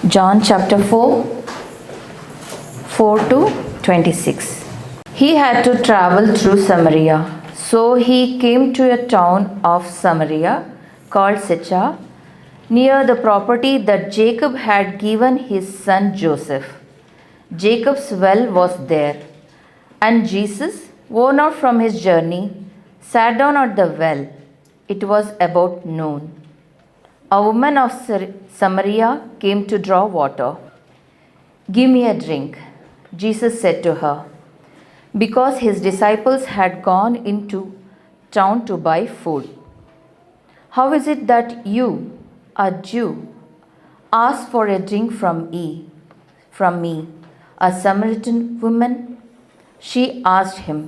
John chapter 4, 4 to 26. He had to travel through Samaria, so he came to a town of Samaria called Sychar, near the property that Jacob had given his son Joseph. Jacob's well was there, and Jesus, worn out from his journey, sat down at the well. It was about noon. A woman of Samaria came to draw water. "Give me a drink," Jesus said to her, because his disciples had gone into town to buy food. "How is it that you, a Jew, ask for a drink from me, a Samaritan woman?" She asked him,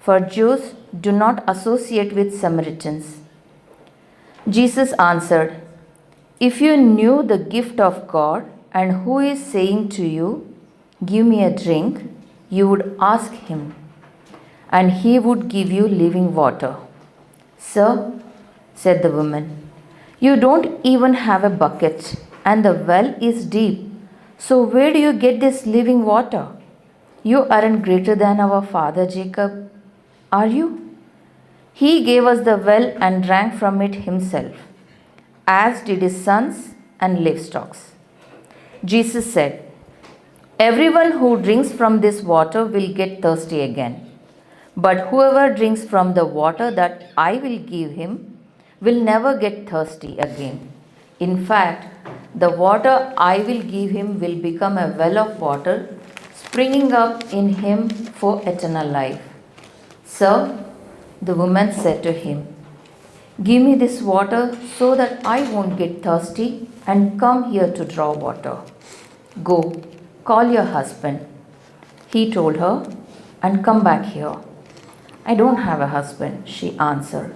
for Jews do not associate with Samaritans. Jesus answered, "If you knew the gift of God and who is saying to you, 'Give me a drink,' you would ask him, and he would give you living water." "Sir," said the woman, "you don't even have a bucket, and the well is deep. So where do you get this living water? You aren't greater than our father Jacob, are you? He gave us the well and drank from it himself, as did his sons and livestock." Jesus said, "Everyone who drinks from this water will get thirsty again. But whoever drinks from the water that I will give him will never get thirsty again. In fact, the water I will give him will become a well of water springing up in him for eternal life." "Sir," the woman said to him, "give me this water so that I won't get thirsty and come here to draw water." "Go, call your husband," he told her, "and come back here." "I don't have a husband," she answered.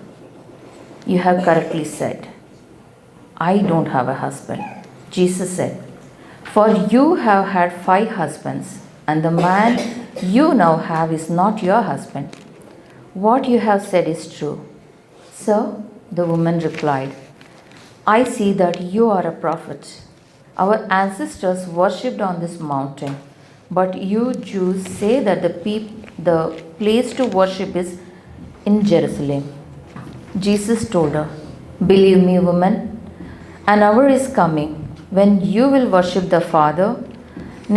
"You have correctly said, 'I don't have a husband,'" Jesus said, "for you have had 5 husbands, and the man you now have is not your husband. What you have said is true." "Sir," the woman replied, "I see that you are a prophet. Our ancestors worshipped on this mountain, but you Jews say that the place to worship is in Jerusalem." Jesus told her, "Believe me, woman, an hour is coming when you will worship the Father,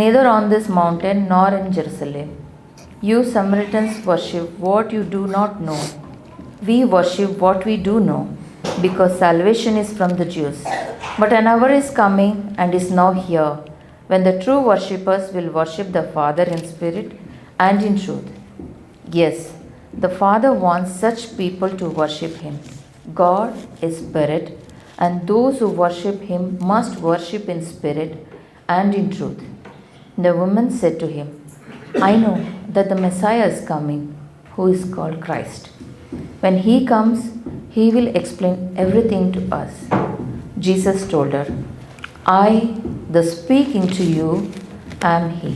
neither on this mountain nor in Jerusalem. You Samaritans worship what you do not know. We worship what we do know, because salvation is from the Jews. But an hour is coming and is now here when the true worshippers will worship the Father in spirit and in truth. Yes, the Father wants such people to worship him. God is spirit, and those who worship him must worship in spirit and in truth." The woman said to him, "I know that the Messiah is coming, who is called Christ. When he comes, he will explain everything to us." Jesus told her, "I, the speaking to you, am he."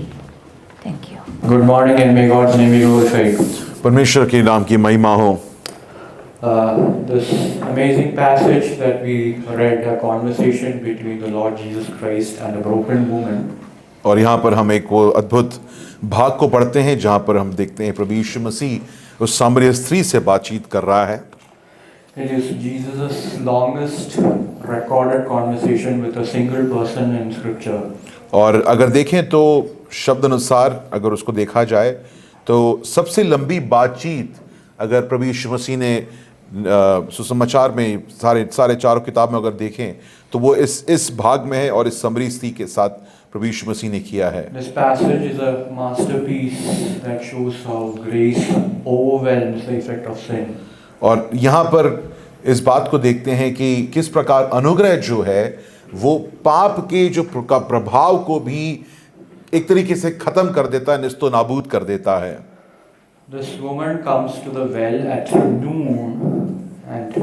Thank you. Good morning and may God's name be glorified. परमेश्वर के नाम की महिमा हो। This amazing passage that we read, a conversation between the Lord Jesus Christ and a broken woman. और यहाँ पर हम एक वो अद्भुत भाग को पढ़ते हैं जहाँ पर हम देखते हैं प्रभु यीशु मसीह उस सामरिया स्त्री से बातचीत कर रहा है। It is Jesus' longest recorded conversation with a single person in Scripture. और अगर देखें तो शब्द अनुसार अगर उसको देखा जाए तो सबसे लंबी बातचीत अगर प्रभु यीशु मसीह ने सुसमाचार में सारे चारों किताब में अगर देखें तो वो इस भाग में है और इस सामरी स्त्री के साथ प्रभु यीशु मसीह ने किया है। This passage is a masterpiece that shows how grace overwhelms the effect of sin. और यहाँ पर इस बात को देखते हैं कि किस प्रकार अनुग्रह जो है वो पाप के जो प्रभाव को भी एक तरीके से खत्म कर देता है, निस्तो नाबूद कर देता है। This woman comes to the well at noon, and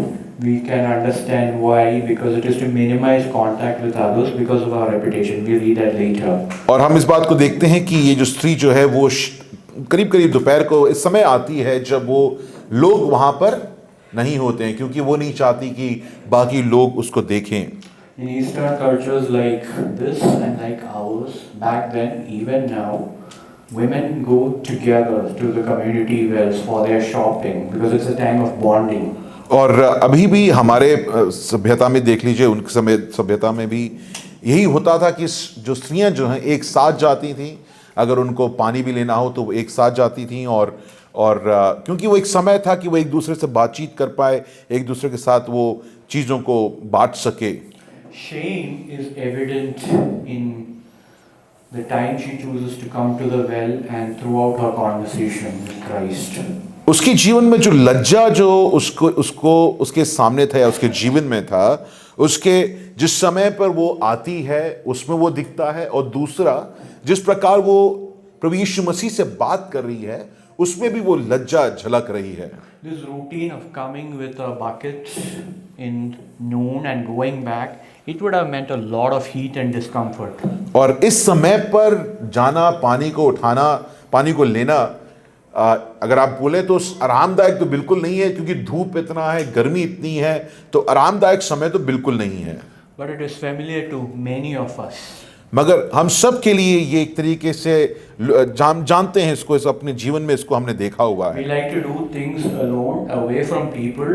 we can understand why, because it is to minimize contact with others because of our reputation. We'll read that later. और हम इस बात को देखते हैं कि ये जो स्त्री जो है वो करीब दोपहर को इस समय आती है जब वो लोग वहाँ पर नहीं होते हैं, क्योंकि वो नहीं चाहती कि बाकी लोग उसको देखें। In Eastern cultures like this and like ours, back then, even now, women go together to the community wells for their shopping because it's a time of bonding. और अभी भी हमारे सभ्यता में देख लीजिए, उनके समय सभ्यता में भी यही होता था कि जो स्त्रियां जो हैं एक साथ जाती थीं, अगर उनको पानी भी लेना हो तो वो एक साथ जाती थीं, और क्योंकि वो एक समय था कि वो एक दूसरे से बातचीत कर पाए, एक दूसरे के साथ वो चीज़ों को बांट सके। Shame is evident in the time she chooses to come to the well and throughout her conversation with Christ. उसके जीवन में जो लज्जा जो उसको उसके सामने था या उसके जीवन में था, उसके जिस समय पर वो आती है उसमें वो दिखता है, और दूसरा जिस प्रकार वो प्रभु यीशु मसीह से बात कर रही है उसमें भी वो लज्जा झलक रही है। This routine of coming with a bucket in noon and going back, it would have meant a lot of heat and discomfort. और इस समय पर जाना, पानी को उठाना, पानी को लेना, अगर आप बोले तो आरामदायक तो बिल्कुल नहीं है, क्योंकि धूप इतना है, गर्मी इतनी है, तो आरामदायक समय तो बिल्कुल नहीं है। But it is familiar to many of us. मगर हम सब के लिए ये एक तरीके से जानते हैं इसको, इस अपने जीवन में इसको हमने देखा हुआ है। We like to do things alone, away from people,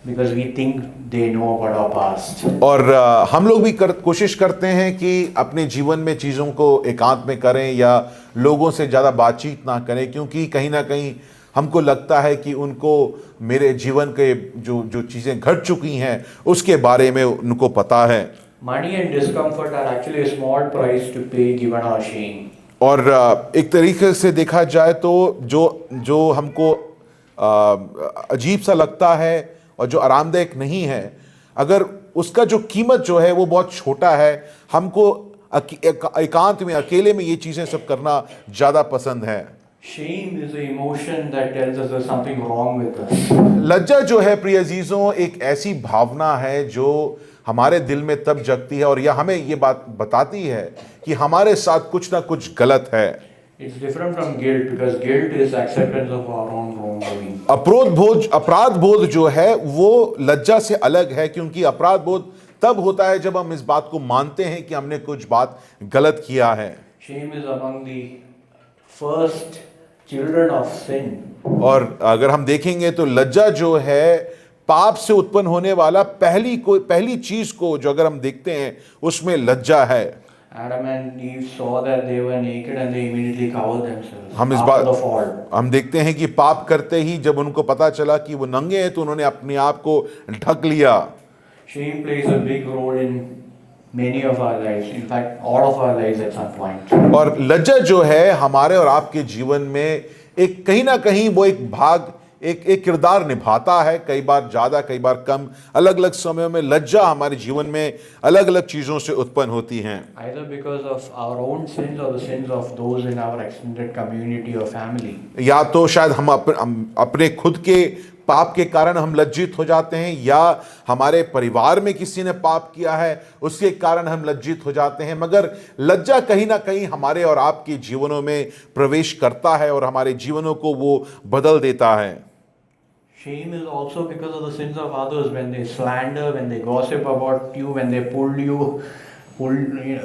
because we think they know about our past. और हम लोग भी कोशिश करते हैं कि अपने जीवन में चीज़ों को एकांत में करें या लोगों से ज़्यादा बातचीत ना करें, क्योंकि कहीं ना कहीं हमको लगता है कि उनको मेरे जीवन के जो चीज़ें घट चुकी हैं उसके बारे में उनको पता है। Money and discomfort are actually a small price to pay given our shame. और एक तरीके से देखा जाए तो जो हमको अजीब सा लगता है और जो आरामदायक नहीं है, अगर उसका जो कीमत जो है वो बहुत छोटा है, हमको एकांत में, अकेले में ये चीज़ें सब करना ज़्यादा पसंद है। Shame is an emotion that tells us there's something wrong with us. लज्जा जो है प्रिय अजीजों एक ऐसी भावना है जो हमारे दिल में तब जगती है और यह हमें ये बात बताती है कि हमारे साथ कुछ ना कुछ गलत है। It's different from guilt because guilt is acceptance of our own wrongdoing. अपराध बोध जो है वो लज्जा से अलग है, क्योंकि अपराध बोध तब होता है जब हम इस बात को मानते हैं कि हमने कुछ बात गलत किया है। Shame is among the first children of sin. और अगर हम देखेंगे तो लज्जा जो है पाप से उत्पन्न होने वाला पहली चीज को जो अगर हम देखते हैं उसमें लज्जा है। Adam and Eve saw that they were naked and they immediately covered themselves. हम इस after the बात fall. हम देखते हैं कि पाप करते ही जब उनको पता चला कि वो नंगे हैं तो उन्होंने अपने आप को ढक लिया। Shame plays a big role in many of our lives. In fact, all of our lives at some point. और लज्जा जो है हमारे और आपके जीवन में एक कहीं ना कहीं वो एक भाग एक किरदार निभाता है, कई बार ज़्यादा कई बार कम। अलग अलग समयों में लज्जा हमारे जीवन में अलग अलग चीज़ों से उत्पन्न होती हैं। Either because of our own sins or the sins of those in our extended community or family. या तो शायद हम अपने खुद के पाप के कारण हम लज्जित हो जाते हैं, या हमारे परिवार में किसी ने पाप किया है उसके कारण हम लज्जित हो जाते हैं। मगर लज्जा कहीं ना कहीं हमारे और आपके जीवनों में प्रवेश करता है और हमारे जीवनों को वो बदल देता है। Shame is also because of the sins of others, when they slander, when they gossip about you, when they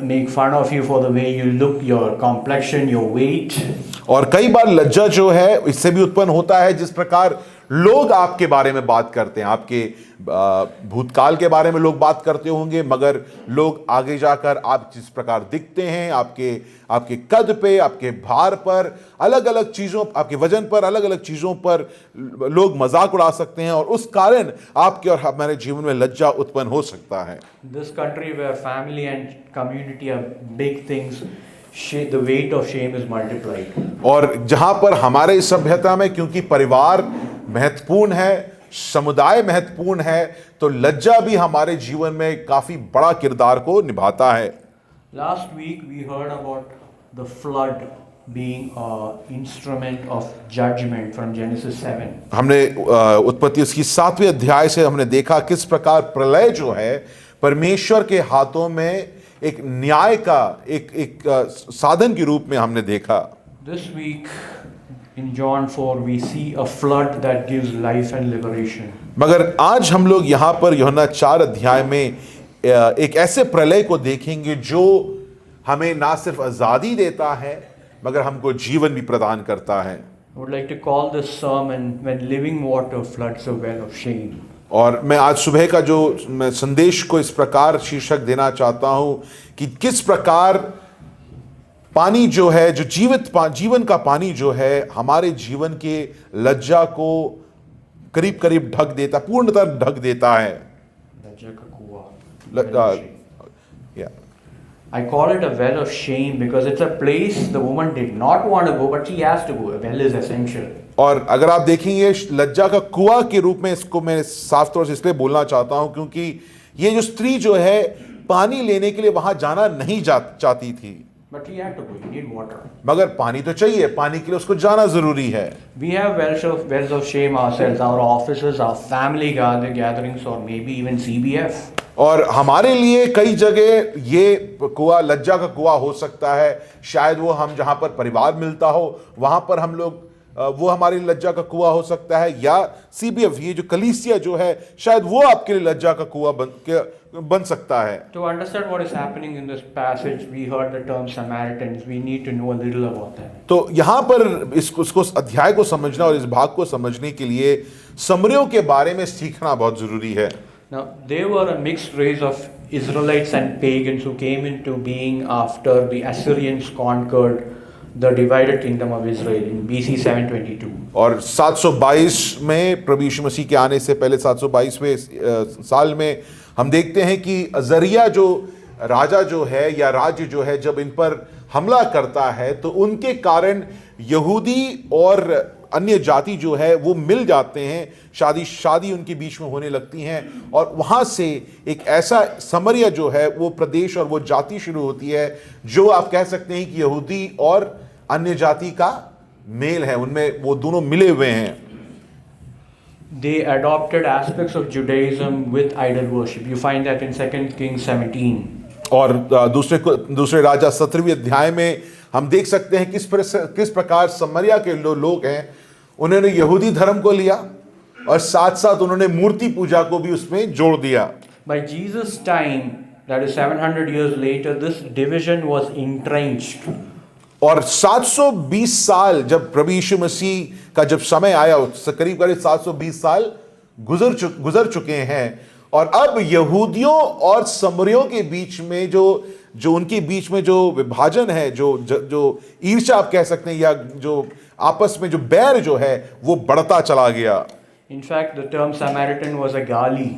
make fun of you for the way you look, your complexion, your weight. और कई बार लज्जा जो है इससे भी उत्पन्न होता है जिस प्रकार लोग आपके बारे में बात करते हैं, आपके भूतकाल के बारे में लोग बात करते होंगे, मगर लोग आगे जाकर आप जिस प्रकार दिखते हैं, आपके कद पे, आपके भार पर, अलग अलग चीज़ों, आपके वजन पर, अलग अलग चीज़ों पर लोग मजाक उड़ा सकते हैं और उस कारण आपके और हमारे जीवन में लज्जा उत्पन्न हो सकता है। This country where family and community are big things, the weight of shame is multiplied. और जहां पर हमारे इस सभ्यता में क्योंकि परिवार महत्वपूर्ण है, समुदाय महत्वपूर्ण है, तो लज्जा भी हमारे जीवन में काफी बड़ा किरदार को निभाता है। Last week we heard about the flood being an instrument of judgment from Genesis 7. हमने उत्पत्ति उसकी 7वें अध्याय से हमने देखा किस प्रकार प्रलय जो है परमेश्वर के हाथों में एक न्याय का एक साधन के रूप में हमने देखा। This week in John 4 we see a flood that gives life and liberation. मगर आज हम लोग यहाँ पर यूहन्ना 4 अध्याय में एक ऐसे प्रलय को देखेंगे जो हमें ना सिर्फ आज़ादी देता है मगर हमको जीवन भी प्रदान करता है। I would like to call this sermon When Living Water Floods a Well of Shame. और मैं आज सुबह का जो मैं संदेश को इस प्रकार शीर्षक देना चाहता हूं कि किस प्रकार पानी जो है, जो जीवन का पानी जो है हमारे जीवन के लज्जा को करीब करीब ढक देता, पूर्णतः ढक देता है। लज्जा का कुआं। ल- Well of shame. yeah. I call it a well of shame because it's a place the woman did not want to go, but she has to go. A well is essential. और अगर आप देखेंगे लज्जा का कुआं के रूप में इसको मैं साफ तौर से इसलिए बोलना चाहता हूं क्योंकि ये जो स्त्री जो है पानी लेने के लिए वहां जाना नहीं चाहती थी, But she had to go. You need water. मगर पानी तो चाहिए, पानी के लिए उसको जाना जरूरी है। We have wells of shame ourselves, our offices, our family gatherings, or maybe even CBF. और हमारे लिए कई जगह ये कुआं लज्जा का कुआं हो सकता है। शायद वो हम जहां पर परिवार मिलता हो वहां पर हम लोग वो हमारी लज्जा का कुआं हो सकता है, या CBF ये जो कलीसिया जो है शायद वो आपके लिए लज्जा का कुआं बन सकता है। To understand what is happening in this passage, we heard the term Samaritans. We need to know a little about them. तो यहाँ पर उसको अध्याय को समझना और इस भाग को समझने के लिए समरियों के बारे में सीखना बहुत जरूरी है। Now, they were a mixed race of Israelites and pagans who came into being after the Assyrians conquered the divided kingdom of Israel in BC 722. और 722 में प्रभु यीशु मसीह के आने से पहले 722वें साल में हम देखते हैं कि अजरिया जो राजा जो है या राज्य जो है जब इन पर हमला करता है तो उनके कारण यहूदी और अन्य जाति जो है वो मिल जाते हैं, शादी उनके बीच में होने लगती हैं और वहाँ से एक ऐसा समरिया जो है वो प्रदेश और वो जाति शुरू होती है जो आप कह सकते हैं कि यहूदी और अन्य जाति का मेल है, उनमें वो दोनों मिले हुए हैं। They adopted aspects of Judaism with idol worship. You find that in 2 Kings 17. और दूसरे राजा 17वें अध्याय में हम देख सकते हैं किस प्रकार समरिया के लोग हैं उन्होंने यहूदी धर्म को लिया और साथ साथ उन्होंने मूर्ति पूजा को भी उसमें जोड़ दिया। By Jesus' time, that is 700 years later, this division was entrenched. और 720 साल जब प्रभु यीशु मसीह का जब समय आया, करीब 720 साल गुजर चुके हैं और अब यहूदियों और समरियों के बीच में जो उनके बीच में जो विभाजन है, जो ईर्ष्या आप कह सकते हैं या जो आपस में जो बैर जो है वो बढ़ता चला गया। In fact, the term Samaritan was a gali.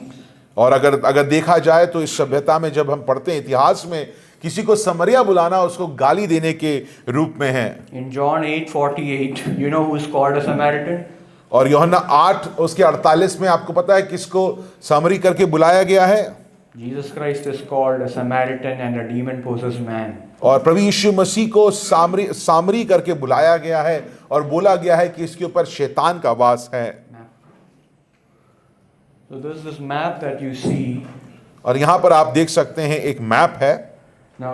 और अगर देखा जाए तो इस सभ्यता में जब हम पढ़ते हैं इतिहास में किसी को समरिया बुलाना उसको गाली देने के रूप में है। In John 8:48, you know who is called a Samaritan? और यूहन्ना 8 उसके 48 में आपको पता है किसको सामरी करके बुलाया गया है? Jesus Christ is called a Samaritan and a demon-possessed man. और प्रभु यीशु मसीह को सामरी करके बुलाया गया है और बोला गया है कि इसके ऊपर शैतान का वास है। So there's this map that you see. और यहाँ पर आप देख सकते हैं एक मैप है। Now,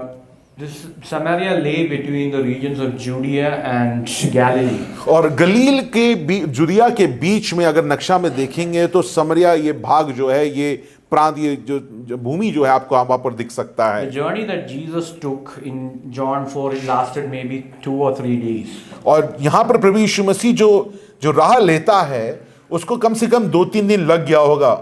this Samaria lay between the regions of Judea and Galilee. और गलील के जुदिया के बीच में अगर नक्शा में देखेंगे तो समरिया ये भाग जो है ये प्रांत ये जो भूमि जो है आपको वहाँ पर दिख सकता है। The journey that Jesus took in John 4 it lasted maybe 2 or 3 days. और यहाँ पर प्रभु यीशु मसीह जो राह लेता है उसको कम से कम 2-3 दिन लग गया होगा।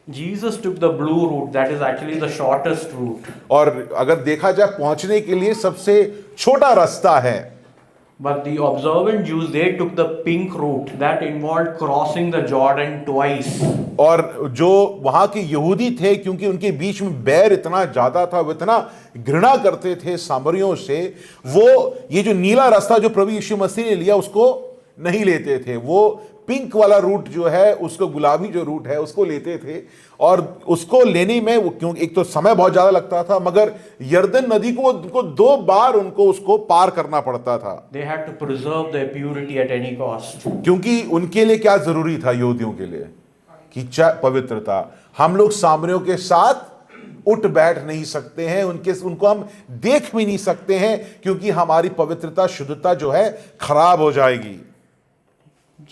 Jesus took the blue route, that is actually the shortest route. और अगर देखा जाए पहुंचने के लिए सबसे छोटा रास्ता है। But the observant Jews, they took the pink route that involved crossing the Jordan twice. और जो वहां के यहूदी थे क्योंकि उनके बीच में बैर इतना ज्यादा था, वो इतना घृणा करते थे सामरियों से, वो ये जो नीला रास्ता जो प्रभु यीशु मसीह ने लिया उसको नहीं लेते थे। वो पिंक वाला रूट जो है उसको, गुलाबी जो रूट है उसको लेते थे और उसको लेने में वो क्योंकि एक तो समय बहुत ज्यादा लगता था मगर यरदन नदी को उनको 2 बार उनको उसको पार करना पड़ता था। They had to preserve their purity at any cost. क्योंकि उनके लिए क्या जरूरी था यहूदियों के लिए कि पवित्रता। हम लोग सामरियों के साथ उठ बैठ नहीं सकते हैं, उनको हम देख भी नहीं सकते हैं क्योंकि हमारी पवित्रता शुद्धता जो है खराब हो जाएगी।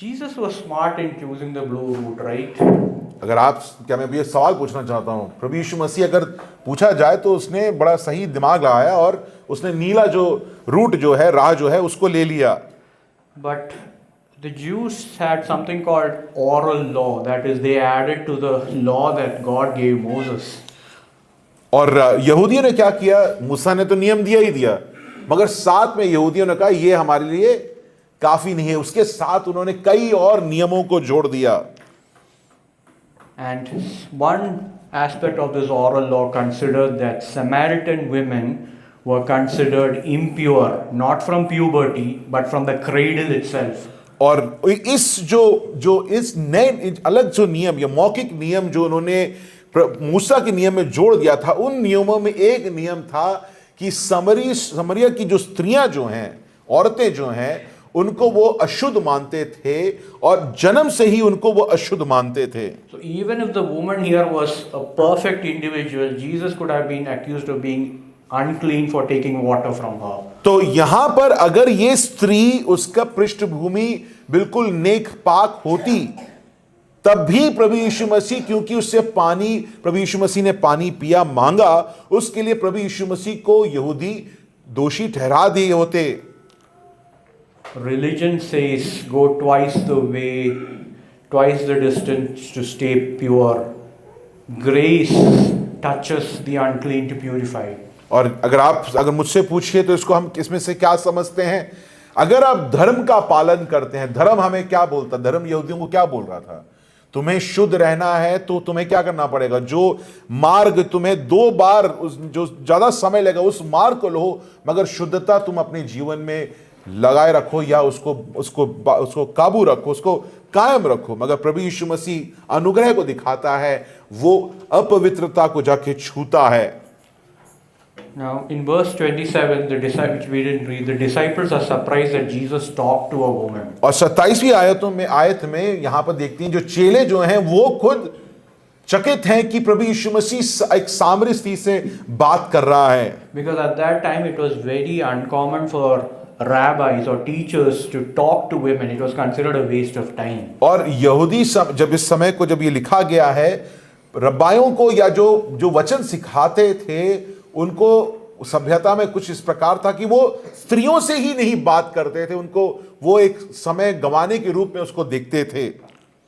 Jesus was smart in choosing the blue route, right? अगर आप क्या मैं भी ये सवाल पूछना चाहता हूँ, प्रभु यीशु मसीह अगर पूछा जाए तो उसने बड़ा सही दिमाग लगाया और उसने नीला जो रूट जो है, राह जो है, उसको ले लिया. But the Jews had something called oral law, that is, they added to the law that God gave Moses. और यहूदियों ने क्या किया? मूसा ने तो नियम दिया ही दिया, मगर साथ में यहूदियों ने कहा ये हमारे लिए काफी नहीं है, उसके साथ उन्होंने कई और नियमों को जोड़ दिया. And one aspect of this oral law considered that Samaritan women were considered impure, not from puberty, but from the cradle itself. और इस जो इस नए अलग जो नियम या मौखिक नियम जो उन्होंने मूसा के नियम में जोड़ दिया था, उन नियमों में एक नियम था कि समरिया की जो स्त्रियां जो हैं, औरतें जो हैं, उनको वो अशुद्ध मानते थे और जन्म से ही उनको वो अशुद्ध मानते थे. So even if the woman here was a perfect individual, Jesus could have been accused of being unclean for taking water from her. तो यहां पर अगर ये स्त्री, उसका पृष्ठभूमि बिल्कुल नेक पाक होती, तब भी प्रभु यीशु मसीह, क्योंकि उससे पानी, प्रभु यीशु मसीह ने पानी पिया, मांगा, उसके लिए प्रभु यीशु मसीह को यहूदी दोषी ठहरा दिए होते. Religion says go twice the way, twice the distance to stay pure. Grace touches the unclean to purify. और अगर मुझसे पूछिए तो इसको हम इसमें से क्या समझते हैं? अगर आप धर्म का पालन करते हैं, धर्म हमें क्या बोलता? धर्म यहूदियों को क्या बोल रहा था? तुम्हें शुद्ध रहना है तो तुम्हें क्या करना पड़ेगा? जो मार्ग तुम्हें 2 बार जो ज्यादा समय लगेगा उस मार्ग को लो, मगर शुद्धता तुम अपने जीवन में लगाए रखो या उसको काबू रखो, उसको कायम रखो. मगर प्रभु यीशु मसीह अनुग्रह को दिखाता है, वो अपवित्रता को जाके छूता है. Now in verse 27, the disciples, we didn't read, the disciples are surprised that Jesus talked to a woman. और 27वीं आयत में यहां पर देखते हैं, जो चेले जो हैं वो खुद चकित हैं कि प्रभु यीशु मसीह एक सामरी स्त्री से बात कर रहा है. Because at that time it was very uncommon for rabbis or teachers to talk to women. It was considered a waste of time. और यहूदी जब इस समय को जब ये लिखा गया है, रब्बाइयों को या जो वचन सिखाते थे, उनको सभ्यता में कुछ इस प्रकार था कि वो स्त्रियों से ही नहीं बात करते थे, उनको वो एक समय गंवाने के रूप में उसको देखते थे.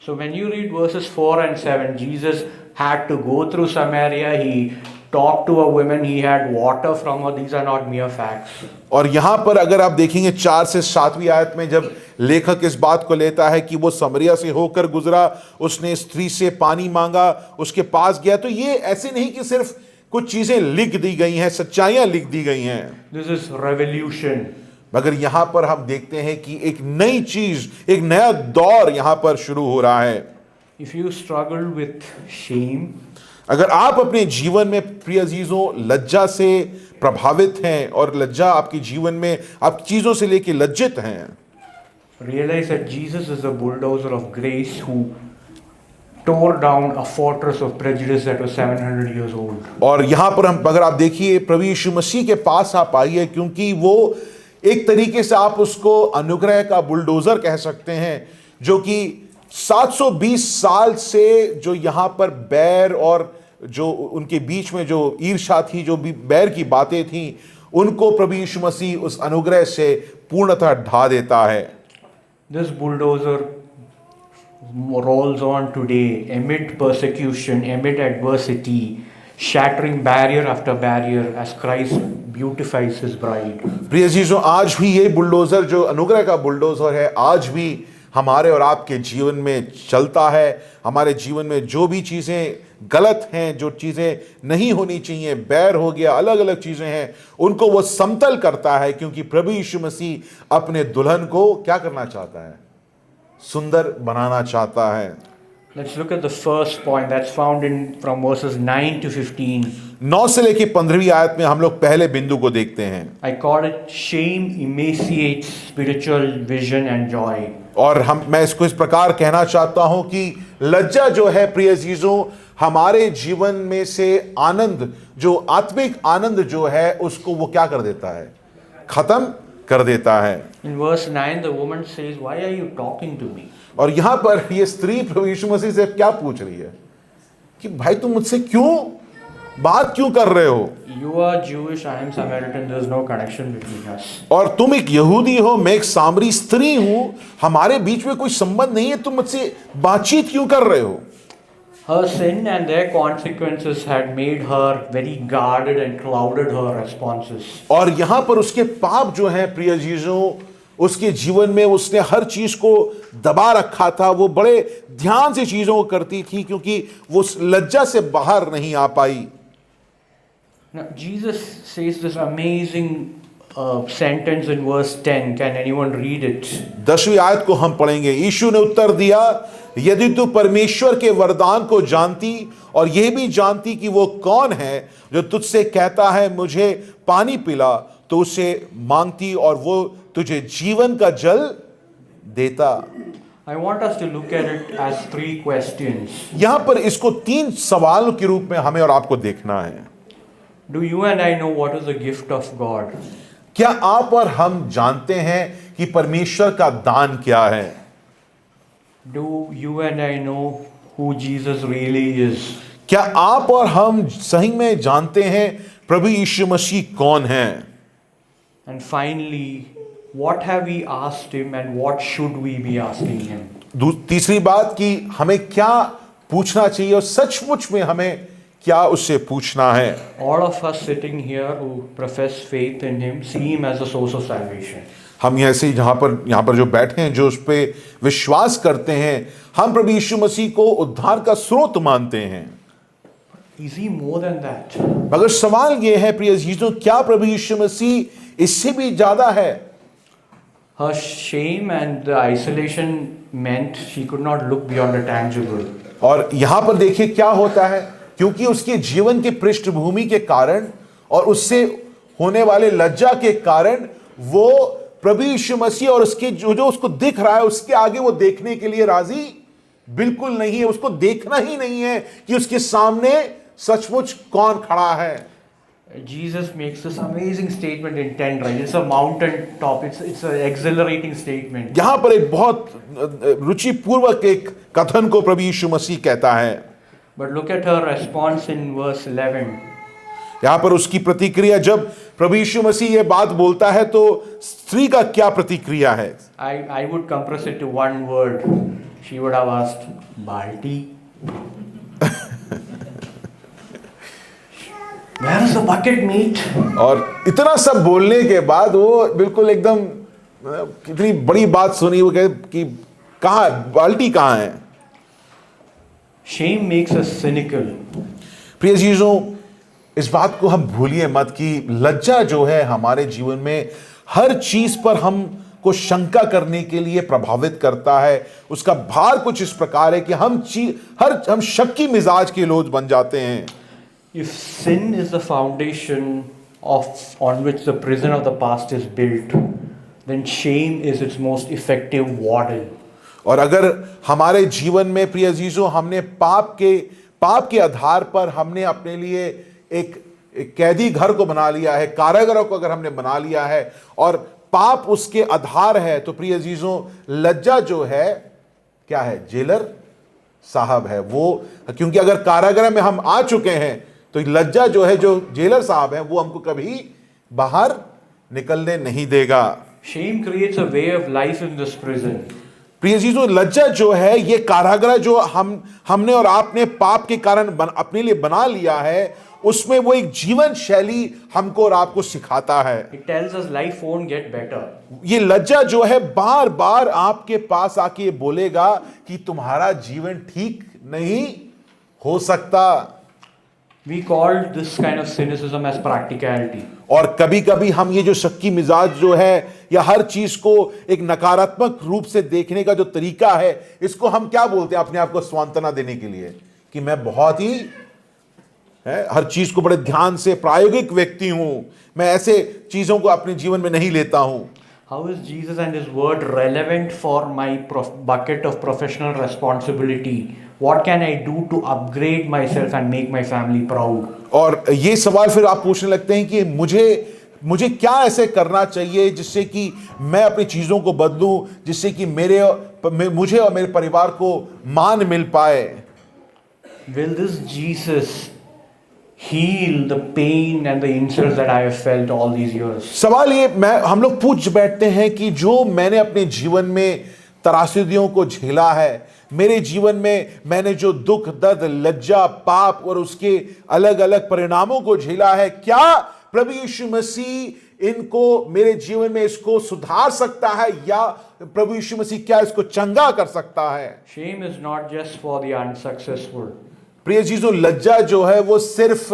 So when you read verses 4 and 7, Jesus had to go through Samaria. He talked to a woman. He had water from her. These are not mere facts. और यहां पर अगर आप देखेंगे 4 से 7वीं आयत में जब लेखक इस बात को लेता है कि वो समरिया से होकर गुजरा, उसने स्त्री से पानी मांगा, उसके पास गया, तो ये ऐसे नहीं कि सिर्फ कुछ चीजें लिख दी गई हैं, सच्चाइयां लिख दी गई हैं. This is revolution. मगर यहां पर हम देखते हैं कि एक नई चीज, एक नया दौर यहां पर शुरू हो रहा है. If you struggle with shame, अगर आप अपने जीवन में प्रिय अजीजों लज्जा से प्रभावित हैं और लज्जा आपके जीवन में आप चीजों से लेके लज्जित हैं, realize that Jesus is a bulldozer of grace who tore down a fortress of prejudice that was 700 years old. और यहां पर हम अगर आप देखिए प्रभु यीशु मसीह के पास आप आइए, क्योंकि वो एक तरीके से आप उसको अनुग्रह का बुलडोजर कह सकते हैं, जो कि 720 साल से जो यहां पर बैर और जो उनके बीच में जो ईर्ष्या थी, जो भी बैर की बातें थी, उनको प्रभु यीशु मसीह उस अनुग्रह से पूर्णतः ढा देता है. This bulldozer rolls on today amid persecution, amid adversity, shattering barrier after barrier as Christ beautifies his bride. प्रिय अजीजों, आज भी ये बुलडोजर जो अनुग्रह का बुलडोजर है, आज भी हमारे और आपके जीवन में चलता है. हमारे जीवन में जो भी चीज़ें गलत हैं, जो चीज़ें नहीं होनी चाहिए, बैर हो गया, अलग अलग चीज़ें हैं, उनको वो समतल करता है, क्योंकि प्रभु यीशु मसीह अपने दुल्हन को क्या करना चाहता है? सुंदर बनाना चाहता है. Let's look at the first point that's found from verses 9 to 15. 9 से लेकर 15वीं आयत में हम लोग पहले बिंदु को देखते हैं. I call it shame emaciates spiritual vision and joy. और मैं इसको इस प्रकार कहना चाहता हूं कि लज्जा जो है प्रिय अजीजों, हमारे जीवन में से आनंद, जो आत्मिक आनंद जो है, उसको वो क्या कर देता है? खत्म कर देता है. In verse 9, the woman says, "Why are you talking to me?" और यहां पर ये स्त्री प्रभु यीशु मसीह से क्या पूछ रही है? कि भाई तुम मुझसे क्यों बात क्यों कर रहे हो, You are Jewish, I am Samaritan, there's no connection between us. और तुम एक यहूदी हो, मैं एक सामरी स्त्री हूं, हमारे बीच में कोई संबंध नहीं है, तुम मुझसे बातचीत क्यों कर रहे हो। Her sin and their consequences had made her very guarded and clouded her responses. और यहां पर उसके पाप जो है प्रिय जीजों, उसके जीवन में उसने हर चीज को दबा रखा था, वो बड़े ध्यान से चीजों को करती थी क्योंकि वो उस लज्जा से बाहर नहीं आ पाई। Now, Jesus says this amazing sentence in verse 10. Can anyone read it? 10वीं आयत को हम पढ़ेंगे। यीशु ने उत्तर दिया, यदि तू परमेश्वर के वरदान को जानती और यह भी जानती कि वो कौन है जो तुझसे कहता है मुझे पानी पिला, तो उसे मांगती और वो तुझे जीवन का जल देता। I want us to look at it as 3 questions. यहां पर इसको 3 सवालों के रूप में हमें और आपको देखना है। Do you and I know what is the gift of God? क्या आप और हम जानते हैं कि परमेश्वर का दान क्या है? Do you and I know who Jesus really is? क्या आप और हम सही में जानते हैं प्रभु यीशु मसीह कौन है? And finally, what have we asked him and what should we be asking him? तीसरी बात कि हमें क्या पूछना चाहिए और सचमुच में हमें क्या उससे पूछना है। All of us sitting here who profess faith in him see him as a source of salvation. हम ऐसे यहाँ पर जो बैठे हैं, जो उस पे विश्वास करते हैं, हम प्रभु यीशु मसीह को उद्धार का स्रोत मानते हैं। Is he more than that? मगर सवाल ये है प्रिय जीजों, क्या प्रभु यीशु मसीह इससे भी ज्यादा है? Her shame and the isolation meant she could not look beyond the tangible. और यहाँ पर देखिए क्या होता है, क्योंकि उसके जीवन के पृष्ठभूमि के कारण और उससे होने वाले लज्जा के कारण वो प्रभु यीशु मसीह और उसके जो उसको दिख रहा है उसके आगे वो देखने के लिए राजी बिल्कुल नहीं है। उसको देखना ही नहीं है कि उसके सामने सचमुच कौन खड़ा है। Jesus makes this amazing statement in 10, right? It's a mountain top. It's an exhilarating statement. यहां पर एक बहुत रुचिपूर्वक एक कथन को प्रभु यीशु मसीह कहता है। But look at her response in verse 11. यहां पर उसकी प्रतिक्रिया, जब प्रभु यीशु मसीह ये बात बोलता है तो स्त्री का क्या प्रतिक्रिया है? I would compress it to one word. She would have asked, Balti? Where is the bucket, mate? और इतना सब बोलने के बाद वो बिल्कुल एकदम कितनी बड़ी बात सुनी, वो कहे कि कहाँ बाल्टी कहाँ है? Shame makes us cynical. प्रिय चीजों, इस बात को हम भूलिए मत कि लज्जा जो है हमारे जीवन में हर चीज पर हम को शंका करने के लिए प्रभावित करता है। उसका भार कुछ इस प्रकार है कि हम शक्की मिजाज के लोग बन जाते हैं। If sin is the foundation on which the prison of the past is built, then shame is its most effective warden. और अगर हमारे जीवन में प्रिय अजीजों हमने पाप के आधार पर हमने अपने लिए एक कैदी घर को बना लिया है, कारागार को अगर हमने बना लिया है और पाप उसके आधार है, तो प्रिय अजीजों लज्जा जो है क्या है? जेलर साहब है वो। क्योंकि अगर कारागार में हम आ चुके हैं तो लज्जा जो है, जो जेलर साहब है, वो हमको कभी बाहर निकलने नहीं देगा। Shame creates a way of life in this prison. प्रिय चीजों, लज्जा जो है ये कारागार जो हमने और आपने पाप के कारण अपने लिए बना लिया है, उसमें वो एक जीवन शैली हमको और आपको सिखाता है। It tells us life won't get better. ये लज्जा जो है बार बार आपके पास आके बोलेगा कि तुम्हारा जीवन ठीक नहीं हो सकता। We called this kind of cynicism as practicality. और कभी कभी हम ये जो शक्की मिजाज जो है या हर चीज को एक नकारात्मक रूप से देखने का जो तरीका है, इसको हम क्या बोलते हैं अपने आप को सांत्वना देने के लिए कि मैं बहुत ही हर चीज को बड़े ध्यान से प्रायोगिक व्यक्ति हूं, मैं ऐसे चीजों को अपने जीवन में नहीं लेता हूं। How is Jesus and his word relevant for my bucket of professional responsibility? What can I do to upgrade myself and make my family proud? और ये सवाल फिर आप पूछने लगते हैं कि मुझे क्या ऐसे करना चाहिए जिससे कि मैं अपनी चीजों को बदलूं, जिससे कि मुझे और मेरे परिवार को मान मिल पाए। will this Jesus heal the pain and the insults that I have felt all these years? सवाल ये हम लोग पूछ बैठते हैं कि जो मैंने अपने जीवन में त्रासदियों को झेला है, मेरे जीवन में मैंने जो दुख दर्द लज्जा पाप और उसके अलग अलग परिणामों को झेला है, क्या प्रभु यीशु मसीह इनको मेरे जीवन में इसको सुधार सकता है, या प्रभु यीशु मसीह क्या इसको चंगा कर सकता है? Shame is not just for the unsuccessful. प्रिय चीजों, लज्जा जो है वो सिर्फ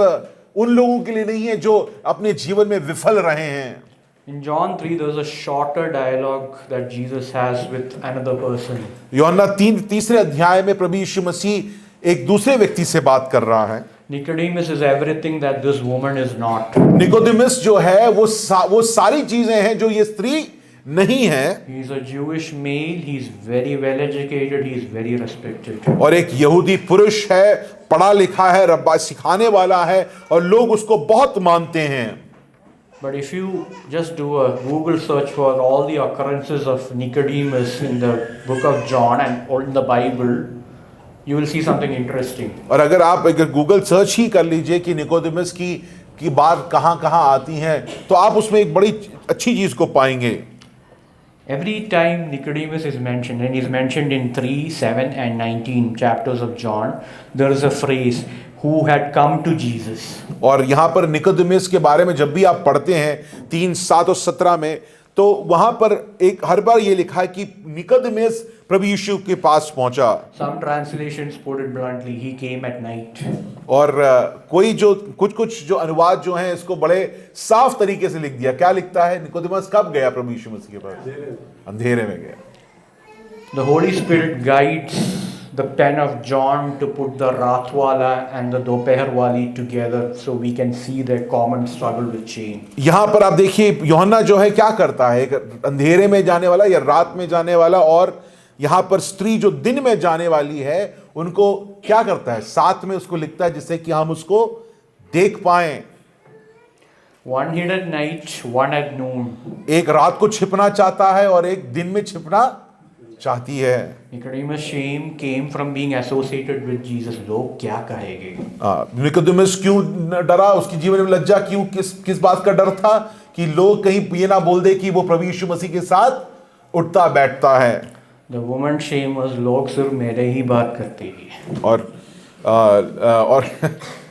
उन लोगों के लिए नहीं है जो अपने जीवन में विफल रहे हैं। In John 3, there's a shorter dialogue that Jesus has with another person. यूहन्ना 3 अध्याय में प्रभु यीशु मसीह एक दूसरे व्यक्ति से बात कर रहा है। Nicodemus is everything that this woman is not. Nicodemus जो है वो सारी चीजें हैं जो ये स्त्री नहीं है। He is a Jewish male, he is very well educated, he is very respected. और एक यहूदी पुरुष है, पढ़ा लिखा है, रब्बा सिखाने वाला है और लोग उसको बहुत मानते हैं। But if you just do a Google search for all the occurrences of Nicodemus in the book of John and or in the Bible, you will see something interesting. और अगर आप गूगल सर्च ही कर लीजिए कि Nicodemus की बात कहाँ कहाँ आती है, तो आप उसमें एक बड़ी अच्छी चीज को पाएंगे। Every time Nicodemus is mentioned, and he's mentioned in 3, 7 and 19 chapters of John, there is a phrase, who had come to Jesus. और यहाँ पर निकोदेमुस के बारे में जब भी आप पढ़ते हैं 3, 7 और 17 में, तो वहां पर एक हर बार ये लिखा है कि निकोदेमुस प्रभु यीशु के पास पहुंचा। Some translations put it bluntly, he came at night. और कोई जो कुछ जो अनुवाद जो हैं इसको बड़े साफ तरीके से लिख दिया। क्या लिखता है? निकोदेमुस कब गया प्रभु यीशु मसीह के पास? अंधेरे में गया। The Holy Spirit guides the pen of John to put the Rathwala and the Dopeher Wali together so we can see their common struggle with shame. यहां पर आप देखिए यूहन्ना जो है क्या करता है, एक अंधेरे में जाने वाला या रात में जाने वाला और यहां पर स्त्री जो दिन में जाने वाली है, उनको क्या करता है? साथ में उसको लिखता है जिससे कि हम उसको देख पाएं। One hid at night, one at noon. एक रात को छिपना चाहता है और एक दिन में छिपना चाहती है। Nicodemus' shame came from being associated with Jesus. लोग क्या कहेंगे? निकोदेमुस क्यों डरा? उसकी जीवन में लज्जा क्यों? किस बात का डर था? कि लोग कहीं ये ना बोल दे कि वो प्रभु यीशु मसीह के साथ उठता बैठता है। The woman's shame was लोग सिर्फ मेरे ही बात करते हैं। और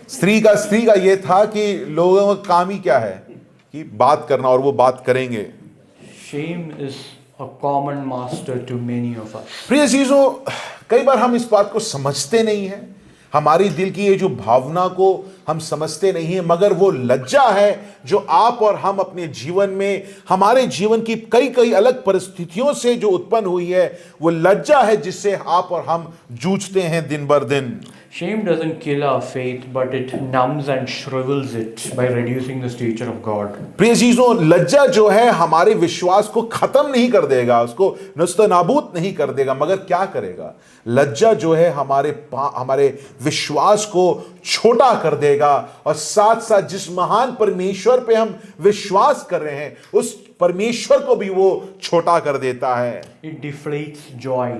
स्त्री का ये था कि लोगों का काम ही क्या है कि बात करना, और वो बात करेंगे। Shame is a common master to many of us. प्रिय चीजों, कई बार हम इस बात को समझते नहीं हैं, हमारी दिल की ये जो भावना को हम समझते नहीं हैं, मगर वो लज्जा है जो आप और हम अपने जीवन में, हमारे जीवन की कई अलग परिस्थितियों से जो उत्पन्न हुई है, वो लज्जा है जिससे आप और हम जूझते हैं दिन भर दिन। Shame doesn't kill our faith, but it numbs and shrivels it by reducing the stature of God. प्रिय चीजों, लज्जा जो है हमारे विश्वास को खत्म नहीं कर देगा, उसको नस्तनाबूद नहीं कर देगा, मगर क्या करेगा? लज्जा जो है हमारे विश्वास को छोटा कर देगा, और साथ साथ जिस महान परमेश्वर पे हम विश्वास कर रहे हैं, उस परमेश्वर को भी वो छोटा कर देता है। It deflates joy.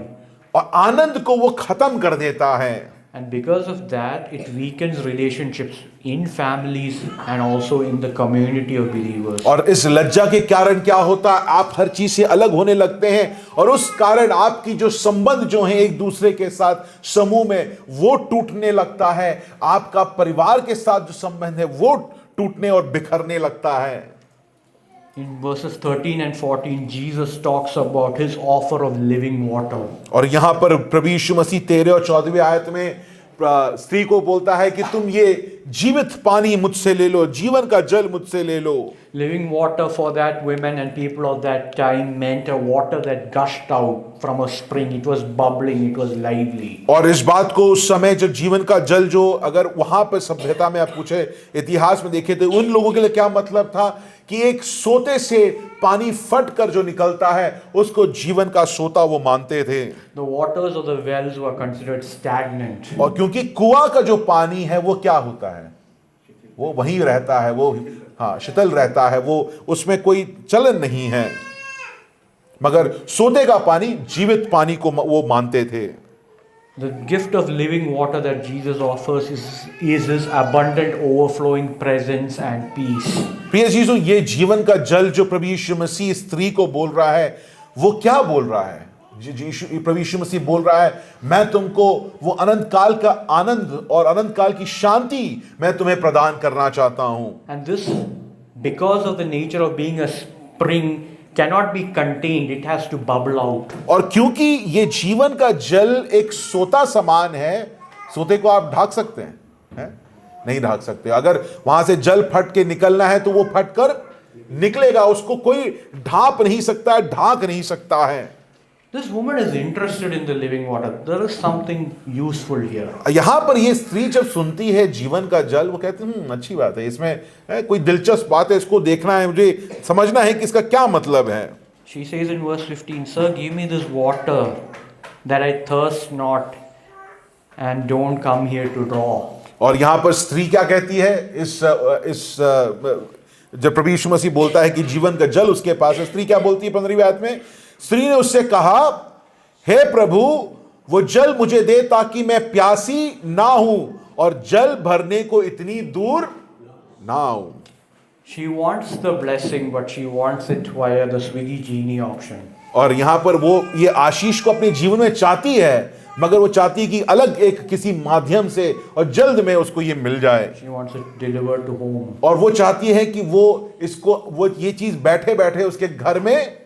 और आनंद को वो खत्म कर देता है। And because of that, it weakens relationships in families and also in the community of believers. और इस लज्जा के कारण क्या होता है? आप हर चीज से अलग होने लगते हैं, और उस कारण आपकी जो संबंध जो है एक दूसरे के साथ समूह में, वो टूटने लगता है। आपका परिवार के साथ जो संबंध है वो टूटने और बिखरने लगता है। In verses 13 and 14, Jesus talks about his offer of living water. और यहां पर प्रभु यीशु मसीह 13 और 14वीं आयत में स्त्री को बोलता है कि तुम ये जीवित पानी मुझसे ले लो, जीवन का जल मुझसे ले लो। Living water for that women and people of that time meant a water that gushed out from a spring. It was bubbling, it was lively. और इस बात को उस समय जो जीवन का जल जो अगर वहां पर सभ्यता में आप पूछे, इतिहास में देखे, तो उन लोगों के लिए क्या मतलब था कि एक सोते से पानी फट कर जो निकलता है उसको जीवन का सोता वो मानते थे। The waters of the wells were considered stagnant. और क्योंकि कुआं का जो पानी है वो क्या होता है? वो वहीं रहता है, वो शीतल रहता है, वो उसमें कोई चलन नहीं है। मगर सोते का पानी जीवित पानी को वो मानते थे। The gift of living water that Jesus offers is His abundant, overflowing presence and peace. प्रिय जीसु, ये जीवन का जल जो प्रभु यीशु मसीह स्त्री को बोल रहा है, वो क्या बोल रहा है? प्रभु यीशु मसीह बोल रहा है, मैं तुमको वो अनंत काल का आनंद और अनंत काल की शांति मैं तुम्हें प्रदान करना चाहता हूं. And this, because of the nature of being a spring, cannot be contained. It has to bubble out. और क्योंकि ये जीवन का जल एक सोता समान है, सोते को आप ढक सकते हैं? नहीं ढक सकते. अगर वहां से जल फट के निकलना है तो वो फट कर निकलेगा, उसको कोई ढांप नहीं सकता है, ढांक नहीं सकता है. This woman is interested in the living water. There is something useful here. यहां पर ये स्त्री जब सुनती है जीवन का जल, वो कहती है अच्छी बात है, इसमें कोई दिलचस्प बात है, इसको देखना है, मुझे समझना है कि इसका क्या मतलब है. She says in verse 15, Sir, give me this water that I thirst not and don't come here to draw. और यहां पर स्त्री क्या कहती है? जब प्रभु यीशु मसीह बोलता है कि जीवन का जल उसके पास है, स्त्री क्या बोलती है 15वीं आयत में? स्त्री ने उससे कहा, हे प्रभु, वो जल मुझे दे ताकि मैं प्यासी ना हूं और जल भरने को इतनी दूर ना आऊं. She wants the blessing, but she wants it via the Swiggy Genie option. और यहां पर वो ये आशीष को अपने जीवन में चाहती है, मगर वो चाहती है कि अलग एक किसी माध्यम से और जल्द में उसको ये मिल जाए. She wants it delivered to home. और वो चाहती है कि वो ये चीज बैठे बैठे उसके घर में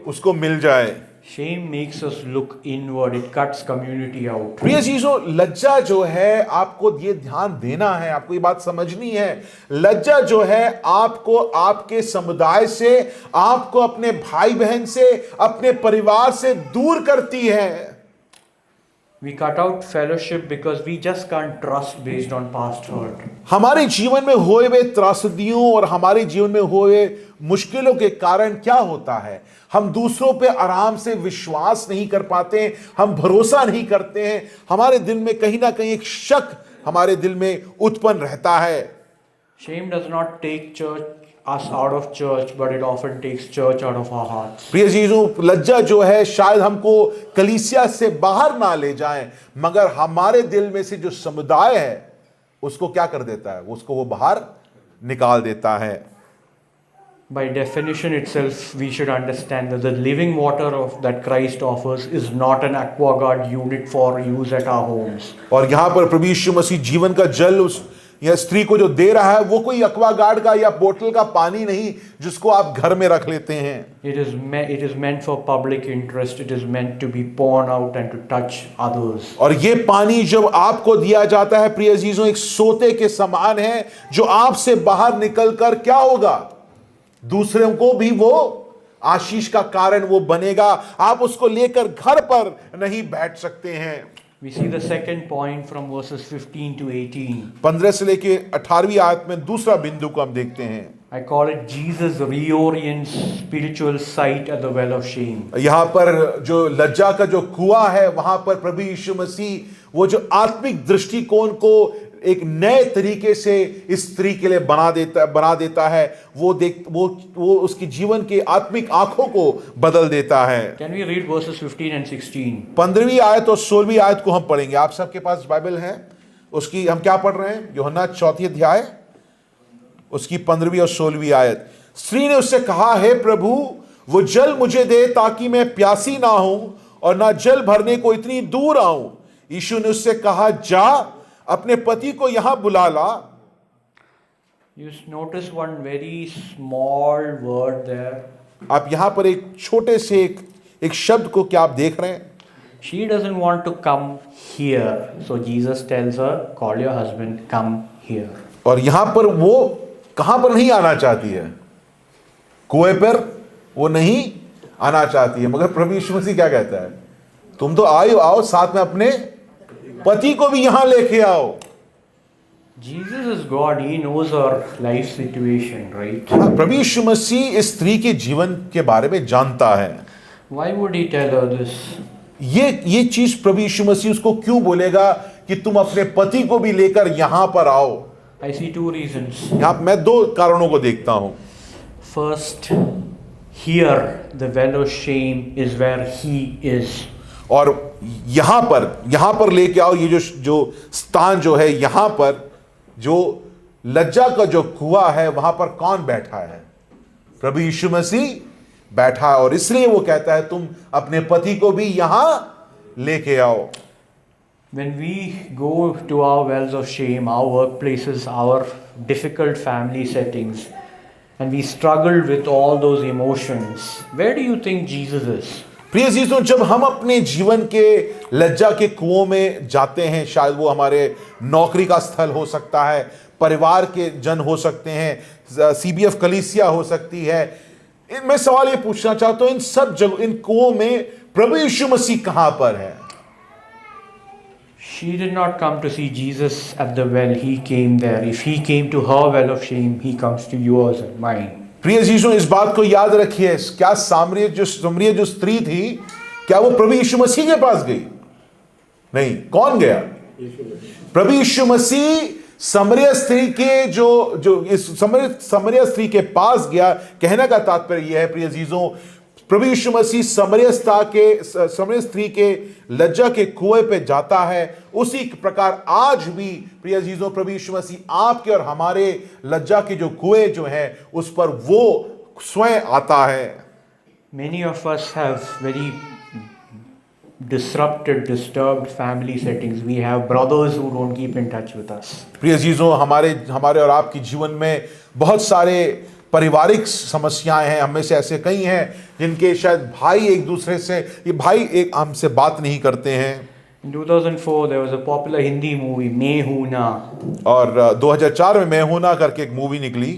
उसको मिल जाए. Shame makes us look inward. It cuts community out. प्रिय चीजों, लज्जा जो है, आपको ये ध्यान देना है, आपको ये बात समझनी है. लज्जा जो है आपको आपके समुदाय से, आपको अपने भाई बहन से, अपने परिवार से दूर करती है. We cut out fellowship because we just can't trust based on past hurt. हमारे जीवन में हुए हुए त्रासदियों और हमारे जीवन में हुए मुश्किलों के कारण क्या होता है? हम दूसरों पे आराम से विश्वास नहीं कर पाते, हम भरोसा नहीं करते हैं. हमारे दिल में कहीं ना कहीं एक शक हमारे दिल में उत्पन्न रहता है. Shame does not take us out of church, but it often takes church out of our hearts. प्रिय जीजों, लज्जा जो है शायद हमको कलीसिया से बाहर ना ले जाए, मगर हमारे दिल में से जो समुदाय है उसको क्या कर देता है? उसको वो बाहर निकाल देता है. By definition itself, we should understand that the living water that Christ offers is not an aquaguard unit for use at our homes. और यहाँ पर प्रभु यीशु मसीह जीवन का जल उस या स्त्री को जो दे रहा है, वो कोई एक्वागार्ड का या बोतल का पानी नहीं जिसको आप घर में रख लेते हैं. It is meant for public interest. It is meant to be poured out and to touch others. और ये पानी जब आपको दिया जाता है प्रिय अजीजों, एक सोते के समान है जो आपसे बाहर निकलकर क्या होगा? दूसरों को भी वो आशीष का कारण वो बनेगा. आप उसको लेकर घर पर नहीं बैठ सकते हैं. We see the second point from verses 15 to 18. 15 से लेके 18वीं आयत में दूसरा बिंदु को हम देखते हैं. I call it Jesus reorients spiritual sight at the well of shame. यहाँ पर जो लज्जा का जो कुआं है, वहां पर प्रभु यीशु मसीह वो जो आत्मिक दृष्टिकोण को एक नए तरीके से इस स्त्री के लिए बना देता है. वो उसकी जीवन के आत्मिक आंखों को बदल देता है. Can we read verses 15 and 16? 15वीं आयत और 16वीं आयत को हम पढ़ेंगे. आप सबके पास बाइबल है? उसकी हम क्या पढ़ रहे हैं? यूहन्ना 4 अध्याय उसकी 15वीं और 16वीं आयत. स्त्री ने उससे कहा, हे प्रभु, वो जल मुझे दे ताकि मैं प्यासी ना हूं और ना जल भरने को इतनी दूर आऊं. यीशु ने उससे कहा, जा अपने पति को यहां बुला ला. You notice one very small word there. आप यहां पर एक छोटे से एक शब्द को क्या आप देख रहे हैं? She doesn't want to come here. So Jesus tells her, call your husband, come here. और यहां पर वो कहां पर नहीं आना चाहती है? कुएं पर वो नहीं आना चाहती है. मगर प्रभु यीशु मसीह क्या कहता है? तुम तो आओ साथ में अपने पति को भी यहां लेके आओ. Jesus is God. He knows her life situation, right? प्रभु यीशु मसीह इस स्त्री के जीवन के बारे में जानता है. Why would he tell her this? ये चीज प्रभु यीशु मसीह उसको क्यों बोलेगा कि तुम अपने पति को भी लेकर यहां पर आओ? I see two reasons. यहां मैं दो कारणों को देखता हूं. First, here the well of shame is where he is. और यहां पर लेके आओ, ये जो स्थान जो है, यहां पर जो लज्जा का जो कुआं है, वहां पर कौन बैठा है? प्रभु यीशु मसीह बैठा है। और इसलिए वो कहता है तुम अपने पति को भी यहां लेके आओ। When we go to our wells of shame, our workplaces, our difficult family settings, and we struggle with all those emotions, where do you think Jesus is? प्रिय जीसो, जब हम अपने जीवन के लज्जा के कुओं में जाते हैं, शायद वो हमारे नौकरी का स्थल हो सकता है, परिवार के जन हो सकते हैं, सीबीएफ कलीसिया हो सकती है, मैं सवाल ये पूछना चाहता हूं, इन सब जगह, इन कुओं में प्रभु यीशु मसीह कहां पर है? She did not come to see Jesus at the well, he came there. If he came to her well of shame, he comes to yours and mine. प्रिय जीसो, इस बात को याद रखिए, क्या सामरिया जो स्त्री थी, क्या वो प्रभु यीशु मसीह के पास गई? नहीं। कौन गया? प्रभु यीशु मसीह समरिया स्त्री के जो इस समरिया स्त्री के पास गया। कहने का तात्पर्य यह है प्रिय अजीजों, प्रभु यीशु मसीह समरिया स्त्री के लज्जा के कुएं पे जाता है। उसी प्रकार आज भी प्रिय अजीजों, प्रभु यीशु मसीह आपके और हमारे लज्जा के जो कुएं जो हैं उस पर वो स्वयं आता है। Many of us have very disturbed family settings. We have brothers who don't keep in touch with us. प्रिय अजीजों, हमारे और आपके जीवन में बहुत सारे पारिवारिक समस्याएं हैं। हमें से ऐसे कई हैं जिनके शायद भाई एक दूसरे से, ये भाई एक हमसे बात नहीं करते हैं। In 2004 there was a popular Hindi movie, मैं हूं ना। और 2004 में मैं हूं ना करके एक मूवी निकली।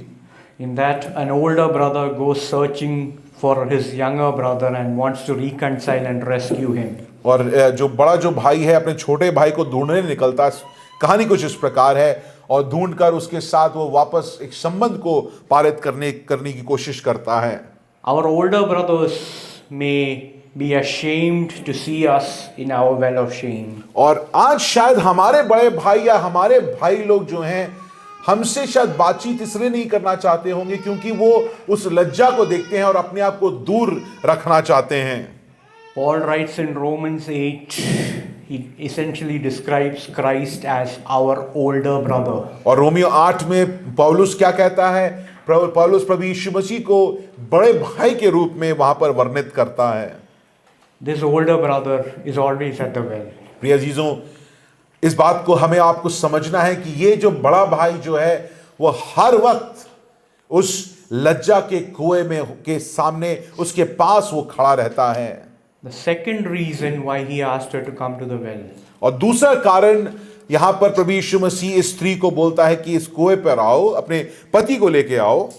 In that an older brother goes searching for his younger brother and wants to reconcile and rescue him. और जो भाई है अपने छोटे भाई को ढूंढने निकलता है। कहानी कुछ इस प्रकार है, और ढूंढकर उसके साथ वो वापस एक संबंध को पारित करने की कोशिश करता है। Our older brothers may be ashamed to see us in our well of shame. और आज शायद हमारे बड़े भाई या हमारे भाई लोग जो हैं हमसे शायद बातचीत इसलिए नहीं करना चाहते होंगे क्योंकि वो उस लज्जा को देखते हैं और अपने आप को दूर रखना चाहते हैं। Paul writes in Romans 8, he essentially describes Christ as our older brother. और रोमियो 8 में पौलुस क्या कहता है? पौलुस प्रभु यीशु मसीह को बड़े भाई के रूप में वहां पर वर्णित करता है। This older brother is always at the well. प्रिय अजीजों, इस बात को हमें आपको समझना है कि ये जो बड़ा भाई जो है वो हर वक्त उस लज्जा के कुएं में के सामने उसके पास वो खड़ा रहता है। The second reason why he asked her to come to the well और दूसरा कारण यहां पर प्रभु यीशु मसीह इस स्त्री को बोलता है कि इस कुएं पर आओ, अपने पति को लेके आओ,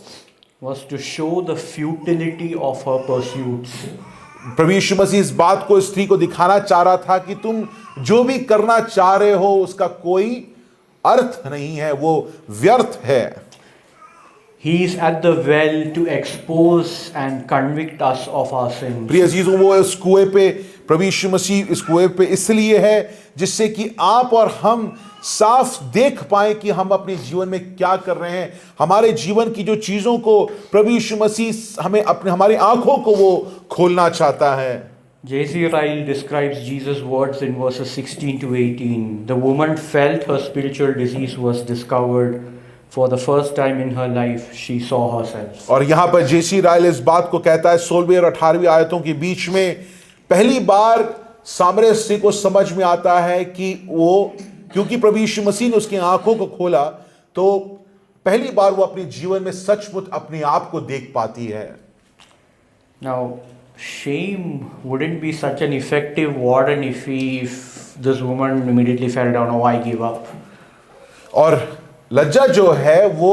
was to show the futility of her pursuits. प्रभु यीशु मसीह इस बात को स्त्री को दिखाना चाह रहा था कि तुम जो भी करना चाह रहे हो उसका कोई अर्थ नहीं है, वो व्यर्थ है। He is at the well to expose and convict us of our sins. प्रिय अजीजों, वो इस कुएं पे प्रभु यीशु मसीह इस कुएं पे इसलिए है जिससे कि आप और हम साफ देख पाए कि हम अपने जीवन में क्या कर रहे हैं। हमारे जीवन की जो चीजों को प्रभु यीशु मसीह हमारी आंखों को वो खोलना चाहता है। J.C. Ryle describes Jesus' words in verses 16 to 18. The woman felt her spiritual disease was discovered. For the first time in her life, she saw herself. और यहाँ पर जेसी रायल इस बात को कहता है 16वीं और 18वीं आयतों के बीच में, पहली बार सामरिया स्त्री को समझ में आता है कि वो, क्योंकि प्रभु यीशु मसीह ने उसकी आंखों को खोला, तो पहली बार वो अपने जीवन में सचमुच अपने आप को देख पाती है। Now, shame wouldn't be such an effective warden if this woman immediately fell down, oh, I give up. और लज्जा जो है वो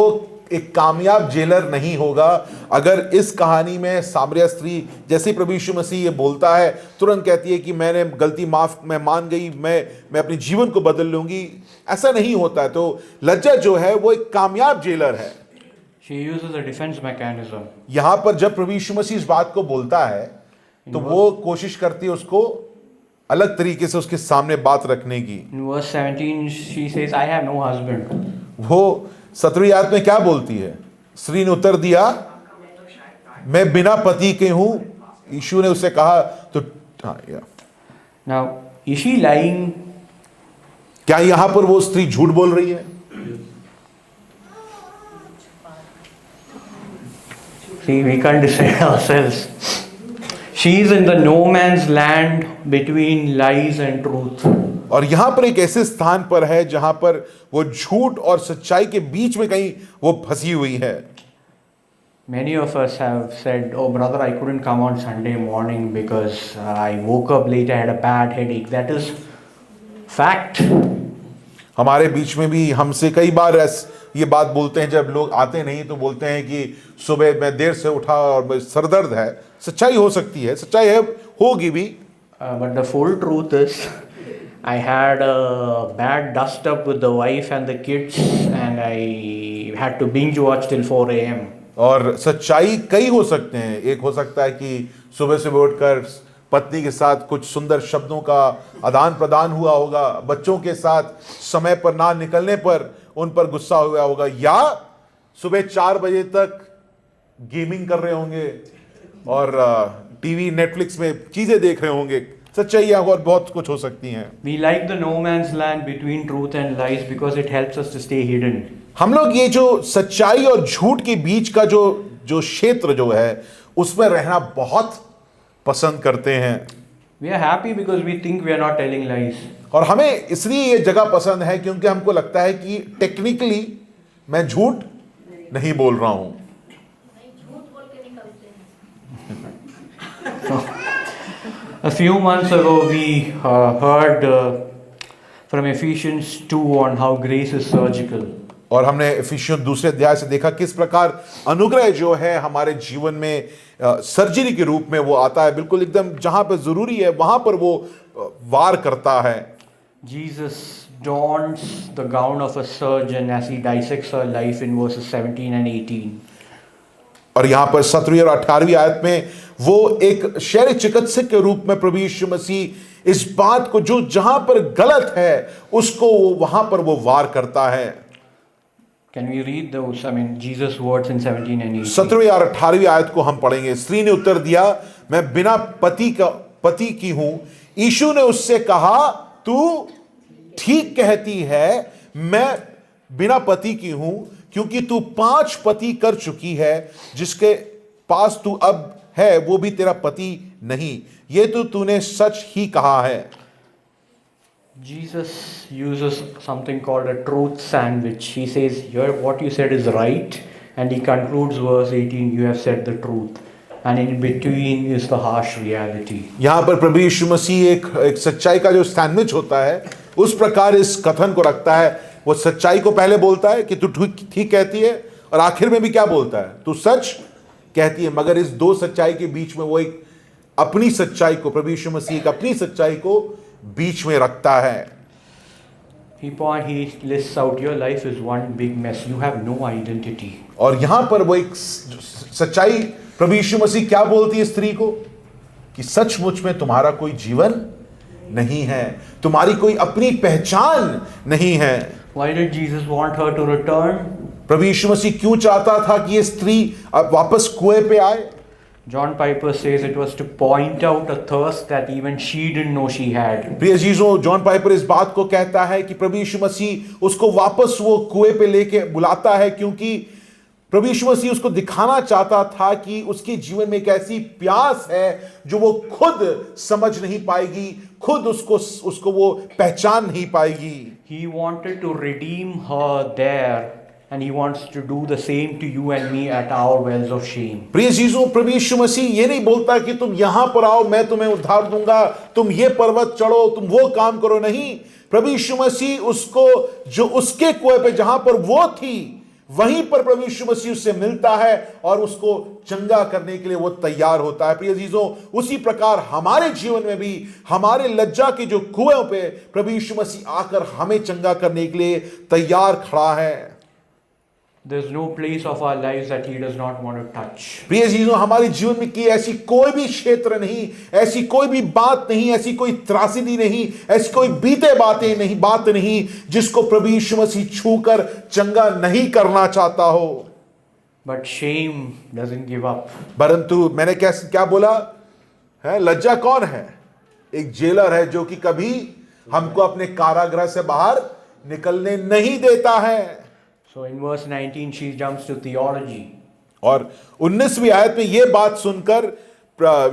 एक कामयाब जेलर नहीं होगा अगर इस कहानी में सामरिया स्त्री, जैसे प्रभु यीशु मसीह ये बोलता है, तुरंत कहती है कि मैंने गलती मैं मान गई, मैं अपने जीवन को बदल लूंगी। ऐसा नहीं होता है। तो लज्जा जो है वो एक कामयाब जेलर है। She uses a defense mechanism. यहां पर जब प्रभु यीशु मसीह इस बात को बोलता है तो वो कोशिश करती है उसको अलग तरीके से उसके सामने बात रखने की। In verse 17, she says, I have no husband. वो 17वीं आयत में क्या बोलती है? स्त्री ने उत्तर दिया, मैं बिना पति के हूं। यीशु ने उसे कहा, तो हाँ, Now, is she lying? क्या यहां पर वो स्त्री झूठ बोल रही है? See, we can't decide ourselves. She is in the no man's land between lies and truth. और यहां पर एक ऐसे स्थान पर है जहां पर वो झूठ और सच्चाई के बीच में कहीं वो फंसी हुई है। Many of us have said, "Oh, brother, I couldn't come on Sunday morning because I woke up late, I had a bad headache." That is fact. हमारे बीच में भी हमसे कई बार ये बात बोलते हैं, जब लोग आते नहीं तो बोलते हैं कि सुबह मैं देर से उठा और मुझे सरदर्द है। सच्चाई हो सकती है, सच्चाई है, होगी भी। But the full truth is, I had a bad dust up with the wife and the kids, and I had to binge watch till 4 a.m. और सच्चाई कई हो सकते हैं। एक हो सकता है कि सुबह सुबह उठकर पत्नी के साथ कुछ सुंदर शब्दों का आदान प्रदान हुआ होगा, बच्चों के साथ समय पर ना निकलने पर उन पर गुस्सा हुआ होगा, या सुबह 4 बजे तक गेमिंग कर रहे होंगे और टीवी नेटफ्लिक्स में चीजें देख रहे होंगे। सच्चाई और बहुत कुछ हो सकती हैं। We like the no man's land between truth and lies because it helps us to stay hidden. हम लोग ये जो सच्चाई और झूठ के बीच का जो क्षेत्र जो है उसमें रहना बहुत पसंद करते हैं। We are happy because we think we are not telling lies. और हमें इसलिए ये जगह पसंद है क्योंकि हमको लगता है कि टेक्निकली मैं झूठ नहीं बोल रहा हूं। A few months ago, we heard from Ephesians 2 on how grace is surgical. और हमने इफिसियों दूसरे अध्याय से देखा किस प्रकार अनुग्रह जो है हमारे जीवन में सर्जरी के रूप में वो आता है, बिल्कुल एकदम जहां पर जरूरी है वहां पर वो वार करता है। Jesus dons the gown of a surgeon as he dissects our life in verses 17 and 18. और यहां पर 17वीं और 18वीं आयत में वो एक शरीर चिकित्सक के रूप में प्रभु यीशु मसीह इस बात को जो जहां पर गलत है उसको वहां पर वो वार करता है। Can we read those? I mean, Jesus' words in 17 and 18. 17वीं और 18वीं आयत को हम पढ़ेंगे। स्त्री ने उत्तर दिया, मैं बिना पति की हूं। यीशु ने उससे कहा, तू ठीक कहती है, मैं बिना पति की हूं, क्योंकि तू 5 पति कर चुकी है, जिसके पास तू अब है वो भी तेरा पति नहीं। ये तो तूने सच ही कहा है। Jesus uses something called a truth sandwich. He says, "Here, what you said is right," and he concludes verse 18, "You have said the truth," and in between is the harsh reality. यहां पर प्रभु यीशु मसीह एक सच्चाई का जो sandwich होता है उस प्रकार इस कथन को रखता है। वो सच्चाई को पहले बोलता है कि तू ठीक कहती है, और आखिर में भी क्या बोलता है, तू सच कहती है। मगर इस दो सच्चाई के बीच में वो एक अपनी सच्चाई को, प्रभु यीशु मसीह एक अपनी सच्चाई को बीच में रखता है। He lists out, your life is one big mess. You have no identity. और यहां पर वो एक सच्चाई प्रभु यीशु मसीह क्या बोलती है स्त्री को, कि सचमुच में तुम्हारा कोई जीवन नहीं है, तुम्हारी कोई अपनी पहचान नहीं है। Why did Jesus want her to return? प्रभु यीशु मसीह क्यों चाहता था कि ये स्त्री अब वापस कुएं पे आए? John Piper says it was to point out a thirst that even she didn't know she had. प्रिय जीजों, जॉन पाइपर इस बात को कहता है कि प्रभु यीशु मसीह उसको वापस वो कुएं पे लेके बुलाता है, क्योंकि प्रभु यीशु मसीह उसको दिखाना चाहता था कि उसके जीवन में एक ऐसी प्यास है जो वो खुद समझ नहीं पाएगी, खुद उसको वो पहचान नहीं पाएगी। He wanted to redeem her there, and he wants to do the same to you and me at our wells of shame. प्रिय जीजों, प्रभु यीशु मसीह ये नहीं बोलता कि तुम यहां पर आओ, मैं तुम्हें उद्धार दूंगा, तुम ये पर्वत चढ़ो, तुम वो काम करो। नहीं, प्रभु यीशु मसीह उसको जो उसके कुएं पे जहां पर वो थी वहीं पर प्रभु यीशु मसीह उससे मिलता है और उसको चंगा करने के लिए वो तैयार होता है। प्रिय जीजों, उसी प्रकार हमारे जीवन में भी हमारे लज्जा के जो कुएं पे प्रभु यीशु मसीह आकर हमें चंगा करने के लिए तैयार खड़ा है। There's no place of our lives that he does not want to touch. प्रिय जीजों, हमारे जीवन में की ऐसी कोई भी क्षेत्र नहीं, ऐसी कोई भी बात नहीं, ऐसी कोई त्रासदी नहीं, ऐसी कोई बीते बात नहीं जिसको प्रभु यीशु मसीह छूकर चंगा नहीं करना चाहता हो। But shame doesn't give up. परंतु मैंने क्या बोला है, लज्जा कौन है? एक जेलर है जो कि कभी हमको अपने कारागृह से बाहर निकलने नहीं देता है। So in verse 19, she jumps to theology. और 19वीं आयत में ये बात सुनकर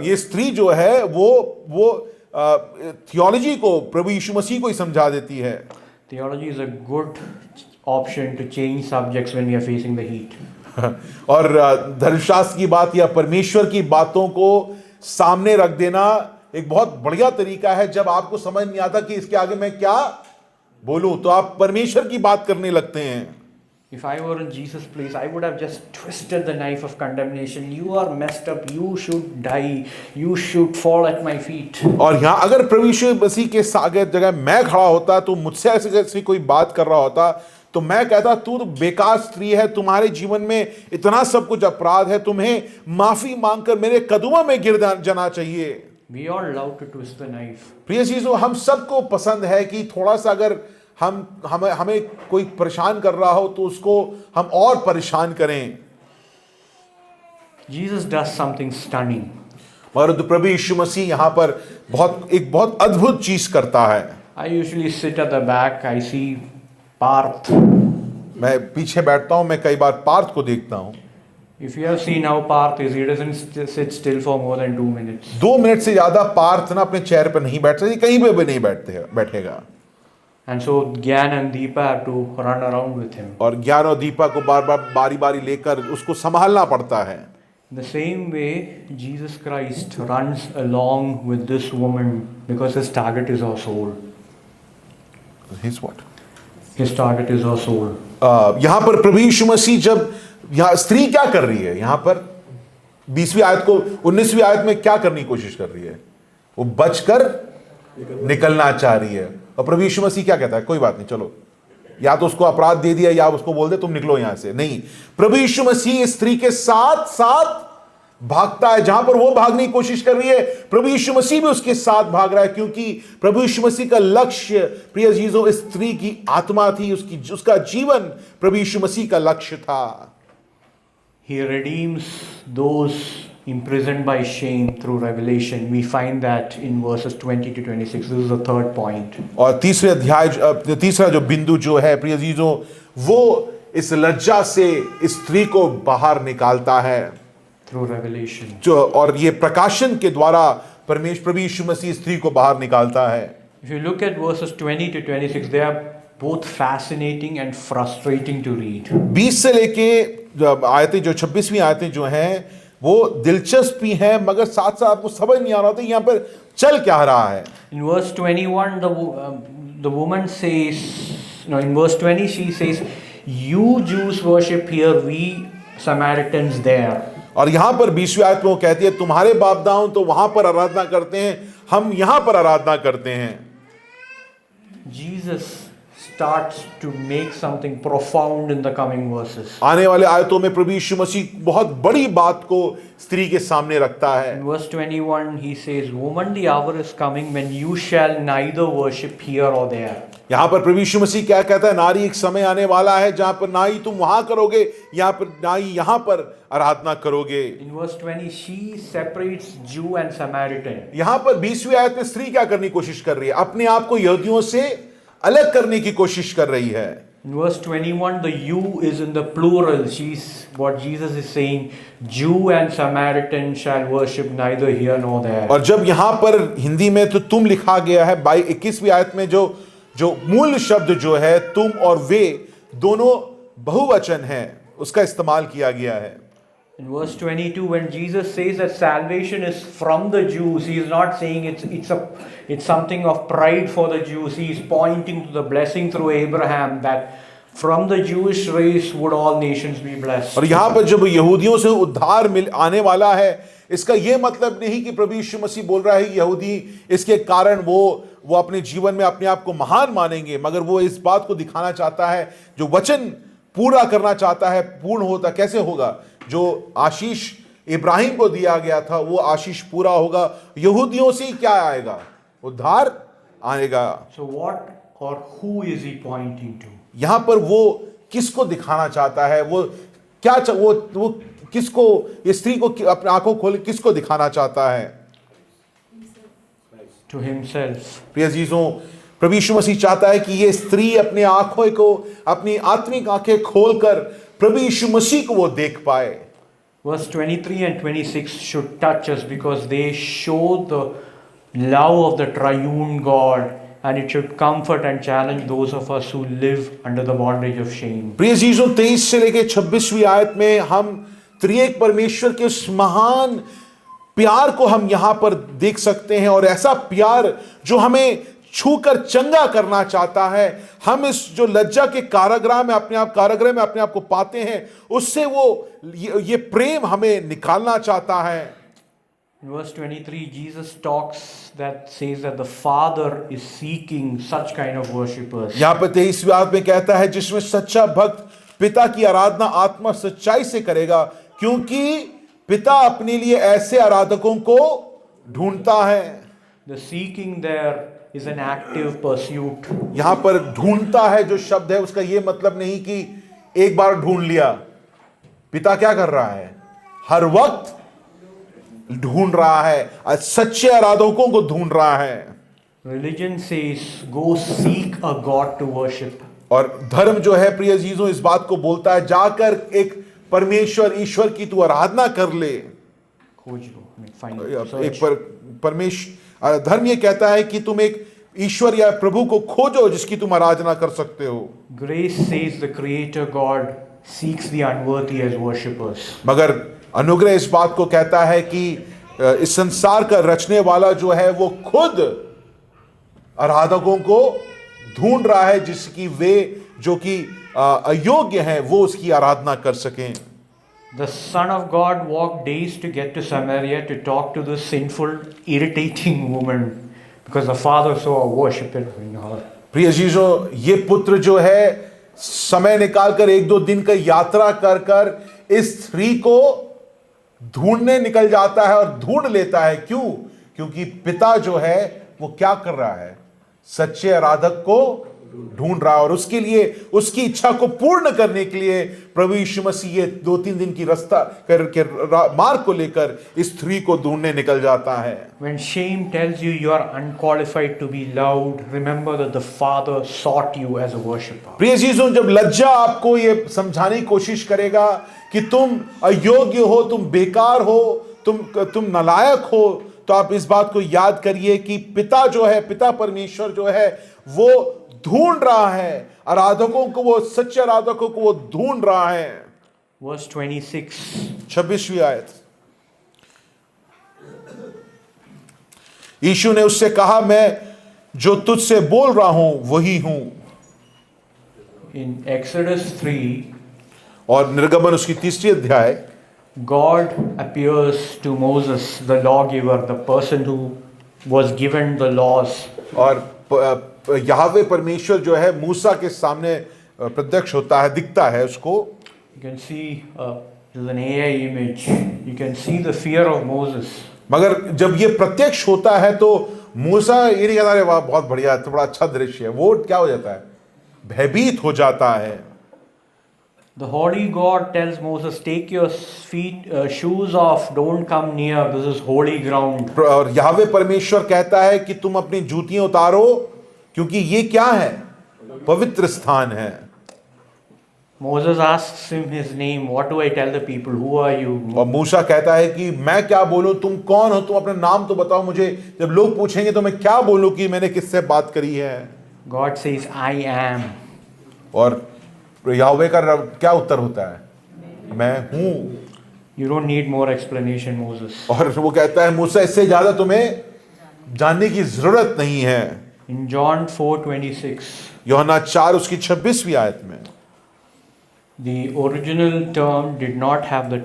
ये स्त्री जो है वो थियोलॉजी को, प्रभु यीशु मसीह को ही समझा देती है। Theology is a good option to change subjects when we are facing the heat. और धर्मशास्त्र की बात या परमेश्वर की बातों को सामने रख देना एक बहुत बढ़िया तरीका है। जब आपको समझ नहीं आता कि इसके आगे मैं क्या बोलूं, तो आप परमेश्वर की बात करने लगते हैं। If I were in Jesus' place, I would have just twisted the knife of condemnation. You are messed up. You should die. You should fall at my feet. और यहाँ अगर प्रभु यीशु मसीह के आगे जगह मैं खड़ा होता, तो मुझसे ऐसी कोई बात कर रहा होता, तो मैं कहता तू तो बेकार स्त्री है, तुम्हारे जीवन में इतना सब कुछ अपराध है, तुम्हें माफी मांगकर मेरे कदमों में गिर जाना चाहिए। We all love to twist the knife. प्रिय चीजों, हम सबको पसंद है कि थोड़ा सा अगर हमें कोई परेशान कर रहा हो तो उसको हम और परेशान करें। Jesus does something stunning. मगर तो प्रभु यीशु मसीह यहाँ पर एक बहुत अद्भुत चीज करता है। I usually sit at the back. I see Parth. मैं पीछे बैठता हूँ, मैं कई बार पार्थ को देखता हूँ। If you have seen how Parth is, he doesn't sit still for more than 2 minutes. 2 minute से ज्यादा पार्थ ना अपने चेयर पर नहीं बैठता, कहीं पे भी नहीं बैठेगा। And so Gyan and Deepa have to run around with him. और ज्ञान और दीपा को बार बार बारी बारी लेकर उसको संभालना पड़ता है। The same way Jesus Christ runs along with this woman because his target is our soul. His what? His target is our soul. यहाँ पर प्रभु यीशु मसीह जब यहाँ स्त्री क्या कर रही है, यहाँ पर 20वीं आयत को 19वीं आयत में क्या करने की कोशिश कर रही है? वो बचकर निकलना चाह रही है। और प्रभु यीशु मसीह क्या कहता है? कोई बात नहीं, चलो, या तो उसको अपराध दे दिया या उसको बोल दे तुम निकलो यहां से। नहीं, प्रभु यीशु मसीह इस स्त्री के साथ साथ भागता है। जहां पर वो भागने की कोशिश कर रही है, प्रभु यीशु मसीह भी उसके साथ भाग रहा है, क्योंकि प्रभु यीशु मसीह का लक्ष्य, प्रिय जीजों, इस स्त्री की आत्मा थी, उसका जीवन प्रभु यीशु मसीह का लक्ष्य था। He redeems those imprisoned by shame through revelation. We find that in verses 20 to 26. This is the third point. और तीसरा जो बिंदु जो है, प्रिय जीजों, वो इस लज्जा से इस स्त्री को बाहर निकालता है Through revelation. और ये प्रकाशन के द्वारा प्रभु यीशु मसीह स्त्री को बाहर निकालता है। If you look at verses 20 to 26, they are both fascinating and frustrating to read. 20 से लेके आयतें, जो 26वीं आयतें जो हैं, वो दिलचस्प भी हैं, मगर साथ साथ आपको समझ नहीं आ रहा था यहाँ पर चल क्या रहा है। In verse 21, the woman says, no, in verse 20 she says, "You Jews worship here, we Samaritans there." और यहाँ पर 20वीं आयत में वो कहती है, तुम्हारे बाप दाऊ तो वहां पर आराधना करते हैं, हम यहाँ पर आराधना करते हैं। Jesus starts to make something profound in the coming verses. आने वाले आयतों में प्रभु यीशु मसीह बहुत बड़ी बात को स्त्री के सामने रखता है। In verse 21 he says, "Woman, the hour is coming when you shall neither worship here or there." यहाँ पर प्रभु यीशु मसीह क्या कहता है? नारी, एक समय आने वाला है जहां पर ना ही तुम वहां करोगे, यहाँ पर ना ही यहाँ पर आराधना करोगे। In verse 20 she separates Jew and Samaritan. यहाँ पर 20वीं आयत में स्त्री क्या करने की कोशिश कर रही है? अपने आप को यहूदियों से अलग करने की कोशिश कर रही है। In verse 21 the you is in the plural. What Jesus is saying, Jew and Samaritan shall worship neither here nor there. और जब यहाँ पर हिंदी में तो तुम लिखा गया है, 21वीं आयत में जो मूल शब्द जो है तुम और वे, दोनों बहुवचन है, उसका इस्तेमाल किया गया है। In verse 22, when Jesus says that salvation is from the Jews, he is not saying it's something of pride for the Jews. He is pointing to the blessing through Abraham that from the Jewish race would all nations be blessed. और यहाँ पर जब यहूदियों से उद्धार आने वाला है, इसका यह मतलब नहीं कि प्रभु यीशु मसीह बोल रहा है यहूदी इसके कारण वो अपने जीवन में अपने आप को महान मानेंगे, मगर वो इस बात को दिखाना चाहता है, जो वचन पूरा करना चाहता है, पूर्ण होता कैसे होगा? जो आशीष इब्राहिम को दिया गया था वो आशीष पूरा होगा, यहूदियों से ही क्या आएगा? उद्धार आएगा। So what or who is he pointing to? यहां पर वो किसको दिखाना चाहता है? वो क्या वो किसको, ये स्त्री को अपनी आंखों खोल किसको दिखाना चाहता है? to himself. प्रिय अजीजों, प्रभु यीशु मसीह चाहता है कि ये स्त्री अपनी आंखों को, अपनी आत्मिक आंखें खोलकर प्रभु यीशु मसीह को वो देख पाए। Verse 23 and 26 should touch us because they show the love of the triune God, and it should comfort and challenge those of us who live under the bondage of shame. प्रिय अजीजों, 23 से लेकर 26वीं आयत में हम त्रिएक परमेश्वर के उस महान प्यार को हम यहां पर देख सकते हैं, और ऐसा प्यार जो हमें छूकर चंगा करना चाहता है। हम इस जो लज्जा के कारागृह में अपने आप को पाते हैं, उससे वो ये प्रेम हमें निकालना चाहता है। In verse 23, Jesus talks that says that the Father is seeking such kind of worshippers. यहां पर 23वीं आयत में कहता है, जिसमें सच्चा भक्त पिता की आराधना आत्मा सच्चाई से करेगा, क्योंकि पिता अपने लिए ऐसे आराधकों को ढूंढता है। The seeking there is an active pursuit. यहां पर ढूंढता है जो शब्द है, उसका यह मतलब नहीं कि एक बार ढूंढ लिया। पिता क्या कर रहा है? हर वक्त ढूंढ रहा है, सच्चे आराधकों को ढूंढ रहा है। Religion says, go seek a God to worship. और धर्म जो है प्रिय अजीजों, इस बात को बोलता है, जाकर एक परमेश्वर ईश्वर की तू आराधना कर ले। खोज लो, find एक परमेश्वर धर्म ये कहता है कि तुम एक ईश्वर या प्रभु को खोजो जिसकी तुम आराधना कर सकते हो। Grace says the Creator God seeks the unworthy as worshippers. मगर अनुग्रह इस बात को कहता है कि इस संसार का रचने वाला जो है वो खुद आराधकों को ढूंढ रहा है, जिसकी वे जो कि अयोग्य हैं वो उसकी आराधना कर सकें। The Son of God walked days to get to Samaria to talk to this sinful, irritating woman because the Father saw a worshipper in her. प्रिय अजीजों, ये पुत्र जो है समय निकालकर 1-2 दिन का यात्रा कर इस स्त्री को ढूंढने निकल जाता है और ढूंढ लेता है। क्यों? क्योंकि पिता जो है वो क्या कर रहा है? सच्चे आराधक को ढूंढ रहा है, और उसके लिए, उसकी इच्छा को पूर्ण करने के लिए प्रभु यीशु मसीह ये 2-3 दिन की रास्ता करके मार्ग को लेकर इस स्त्री को ढूंढने निकल जाता है। When shame tells you you are unqualified to be loved, remember that the Father sought you as a worshipper. प्रिय अजीजों, जब लज्जा आपको ये समझाने की कोशिश करेगा कि तुम अयोग्य हो, तुम बेकार हो, तुम नालायक हो, तो आप इस बात को याद करिए कि पिता जो है, पिता परमेश्वर जो है, वो ढूंढ रहा है आराधकों को, वो सच्चे आराधकों को वो ढूंढ रहा है। Verse 26. 26वीं आयत, यीशु ने उससे कहा, मैं जो तुझसे बोल रहा हूं वही हूं। In Exodus 3, और निर्गमन उसकी 3री अध्याय, God appears to Moses, the lawgiver, the person who was given the laws. और यहोवे परमेश्वर जो है मूसा के सामने प्रत्यक्ष होता है, दिखता है उसको। You can see there's an AI image. You can see the fear of Moses. मगर जब ये प्रत्यक्ष होता है तो मूसा ये नहीं कहता, अरे वाह बहुत बढ़िया, तो बड़ा अच्छा दृश्य है। वो क्या हो जाता है? भयभीत हो जाता है। The holy God tells Moses, take your shoes off, don't come near, this is holy ground. और यहोवे परमेश्वर कहता है कि तुम अपनी जूतियां उतारो, क्योंकि ये क्या है? पवित्र स्थान है। Moses asks him his name. What do I tell the people? Who are you? और मूसा कहता है कि मैं क्या बोलूं, तुम कौन हो, तुम अपना नाम तो बताओ मुझे। जब लोग पूछेंगे तो मैं क्या बोलूं कि मैंने किससे बात करी है? God says, I am. और यहोवे का क्या उत्तर होता है? मैं हूं। You don't need more explanation, Moses. और वो कहता है, मूसा इससे ज्यादा तुम्हें जानने की जरूरत नहीं है। In John 4:26, यूहन्ना 4 उसकी 26वीं आयत में, the original term did not have the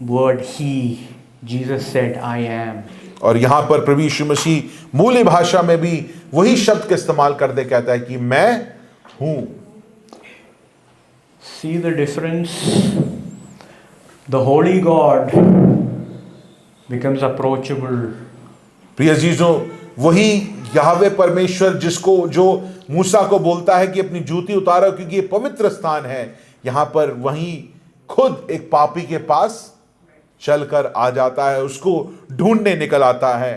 word he. Jesus said, I am. और यहां पर प्रभु यीशु मसीह मूल भाषा में भी वही शब्द का इस्तेमाल करते कहता है कि मैं हूं। See the difference? The holy God becomes approachable. प्रिय अजीजों, वही यहोवे परमेश्वर जो मूसा को बोलता है कि अपनी जूती उतारो क्योंकि ये पवित्र स्थान है, यहां पर वही खुद एक पापी के पास चलकर आ जाता है, उसको ढूंढने निकल आता है।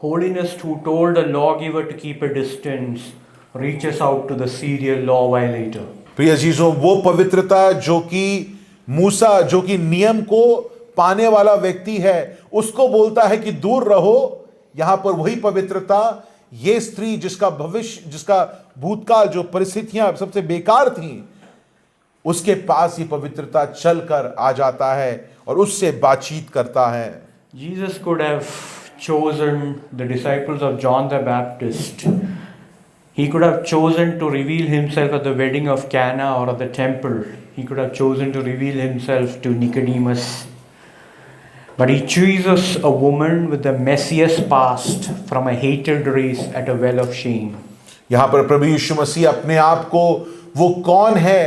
Holiness, who told a lawgiver to keep a distance, reaches out to the serial law violator. प्रिय अजीजों, वो पवित्रता जो कि मूसा, जो कि नियम को पाने वाला व्यक्ति है, उसको बोलता है कि दूर रहो। यहां पर वही पवित्रता, ये स्त्री जिसका भविष्य, जिसका भूतकाल, जो परिस्थितियां सबसे बेकार थीं, उसके पास ये पवित्रता चलकर आ जाता है और उससे बातचीत करता है। Jesus could have chosen the disciples of John the Baptist. He could have chosen to reveal himself at the wedding of Cana or at the temple. He could have chosen to reveal himself to Nicodemus. But he chooses a woman with the messiest past from a hated race at a well of shame. यहां पर प्रभु यीशु मसीह अपने आप को, वो कौन है,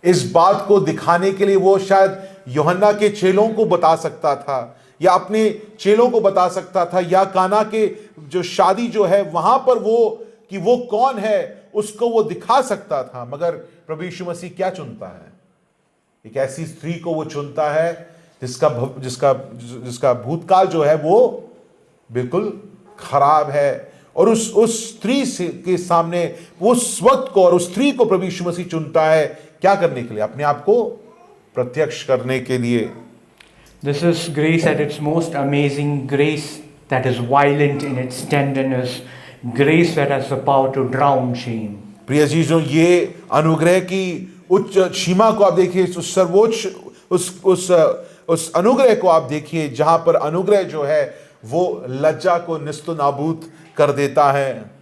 इस बात को दिखाने के लिए वो शायद यूहन्ना के चेलों को बता सकता था, या अपने चेलों को बता सकता था, या काना के जो शादी जो है वहां पर वो, कि वो कौन है, उसको वो दिखा सकता था। मगर प्रभु यीशु मसीह क्या चुनता है? एक ऐसी स्त्री को वो चुनता है जिसका भूतकाल जो है वो बिल्कुल खराब है, और उस स्त्री के सामने, उस वक्त को और उस स्त्री को प्रभु यीशु मसीह चुनता है क्या करने के लिए? अपने आप को प्रत्यक्ष करने के लिए। This is grace at its most amazing, grace that is violent in its tenderness, grace that has the power to drown shame. प्रिय जीजों, ये अनुग्रह की उच्च सीमा को आप देखिए, उस सर्वोच्च उस अनुग्रह को आप देखिए, जहां पर अनुग्रह जो है वो लज्जा को निस्तो नाबूद कर देता है।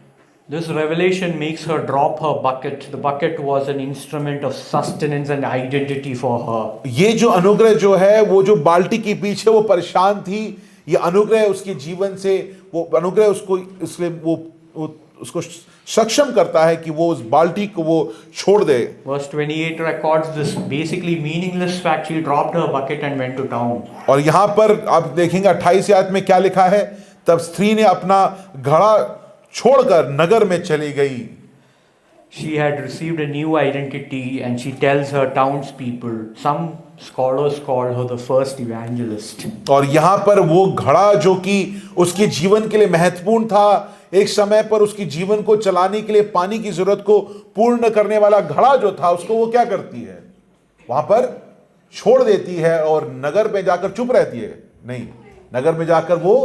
This revelation makes her drop her bucket. The bucket was an instrument of sustenance and identity for her. ये जो अनुग्रह जो है, वो जो बाल्टी के पीछे वो परेशान थी, ये अनुग्रह उसके जीवन से, वो अनुग्रह उसको इसलिए वो उसको सक्षम करता है कि वो उस बाल्टी को वो छोड़ दे। Verse 28 records this basically meaningless fact. She dropped her bucket and went to town. और यहाँ पर आप देखेंगे 28 आयत में क्या लिखा है, तब स्त्री ने अपना घड़ा छोड़कर नगर में चली गई। She had received a new identity and she tells her townspeople. Some scholars call her the first evangelist. और यहाँ पर वो घड़ा जो कि उसके जीवन के लिए महत्वपूर्ण था, एक समय पर उसकी जीवन को चलाने के लिए पानी की जरूरत को पूर्ण करने वाला घड़ा जो था, उसको वो क्या करती है? वहां पर छोड़ देती है और नगर में जाकर चुप रहती है? नहीं, नगर में जाकर वो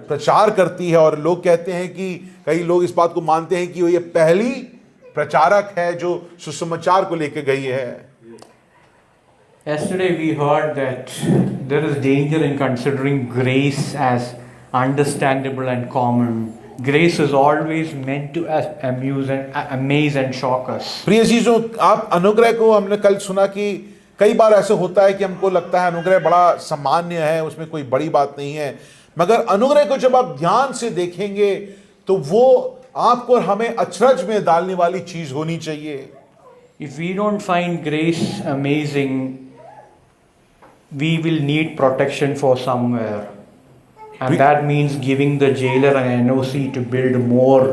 प्रचार करती है। और लोग कहते हैं कि कई लोग इस बात को मानते हैं कि वो ये पहली प्रचारक है जो सुसमाचार को लेकर गई है। Yesterday we heard that there is danger in considering grace as understandable and common. Grace is always meant to amaze and shock us. प्रिय चीजों, आप अनुग्रह को, हमने कल सुना कि कई बार ऐसे होता है कि हमको लगता है अनुग्रह बड़ा सामान्य है, उसमें कोई बड़ी बात नहीं है। मगर अनुग्रह को जब आप ध्यान से देखेंगे तो वो आपको और हमें अचरज में डालने वाली चीज होनी चाहिए। If we don't find grace amazing, we will need protection for somewhere. And that means giving the jailer an NOC to build more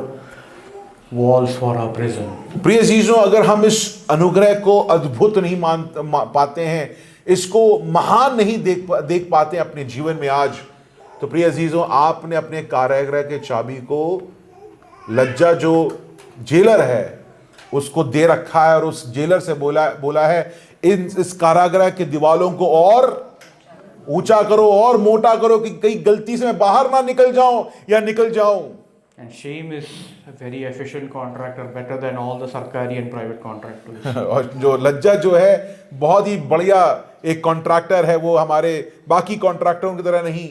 walls for our prison. प्रिय जीजों, अगर हम इस अनुग्रह को अद्भुत नहीं पाते हैं, इसको महान नहीं देख पाते हैं अपने जीवन में आज, तो प्रिय जीजों, आपने अपने कारागृह के चाबी को लज्जा जो जेलर है उसको दे रखा है, और उस जेलर से बोला है इस कारागृह के दीवालों को और ऊंचा करो और मोटा करो कि कहीं गलती से मैं बाहर ना निकल जाऊं या निकल जाऊं। And shame is a very efficient contractor, better than all the sarkari and private contractors. और जो लज्जा जो है बहुत ही बढ़िया एक कॉन्ट्रैक्टर है, वो हमारे बाकी कॉन्ट्रैक्टरों की तरह नहीं।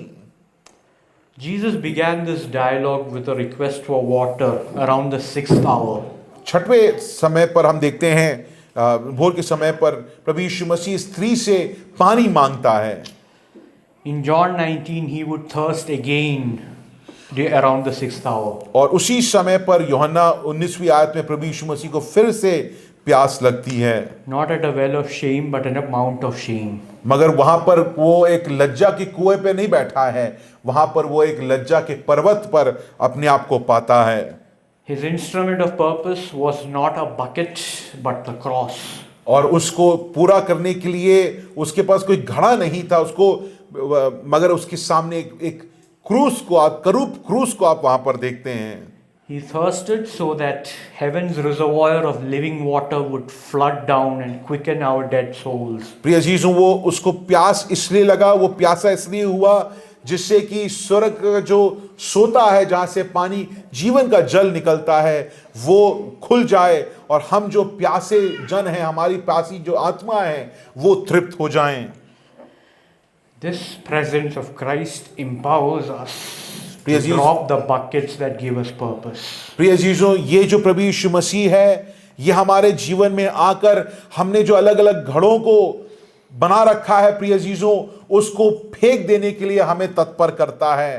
Jesus began this dialogue with a request for water around the 6th hour. छठवें समय पर हम देखते हैं भोर के समय पर प्रभु यीशु मसीह स्त्री से पानी मांगता है। In John 19 he would thirst again around the 6th hour. और उसी समय पर यूहन्ना 19वीं आयत में प्रभु यीशु मसीह को फिर से प्यास लगती है। Not at a well of shame but in a mount of shame. मगर वहां पर वो एक लज्जा के कुएं पे नहीं बैठा है, वहां पर वो एक लज्जा के पर्वत पर अपने आप को पाता है। His instrument of purpose was not a bucket but the cross. और उसको पूरा करने के लिए उसके पास कोई घड़ा नहीं था, उसको मगर उसके सामने एक क्रूस को आप वहां पर देखते हैं। He thirsted so that heaven's reservoir of living water would flood down and quicken our dead souls. प्रिय अजीजों, वो उसको प्यास इसलिए लगा, वो प्यासा इसलिए हुआ जिससे कि स्वर्ग का जो सोता है, जहां से पानी जीवन का जल निकलता है, वो खुल जाए और हम जो प्यासे जन हैं, हमारी प्यासी जो आत्मा है, वो तृप्त हो जाएं। This presence of Christ empowers us to Yes, yes. drop the buckets that give us purpose. प्रिय अजीजों, ये जो प्रभु यीशु मसीह है, ये हमारे जीवन में आकर हमने जो अलग अलग घड़ों को बना रखा है, प्रिय अजीजों, उसको फेंक देने के लिए हमें तत्पर करता है।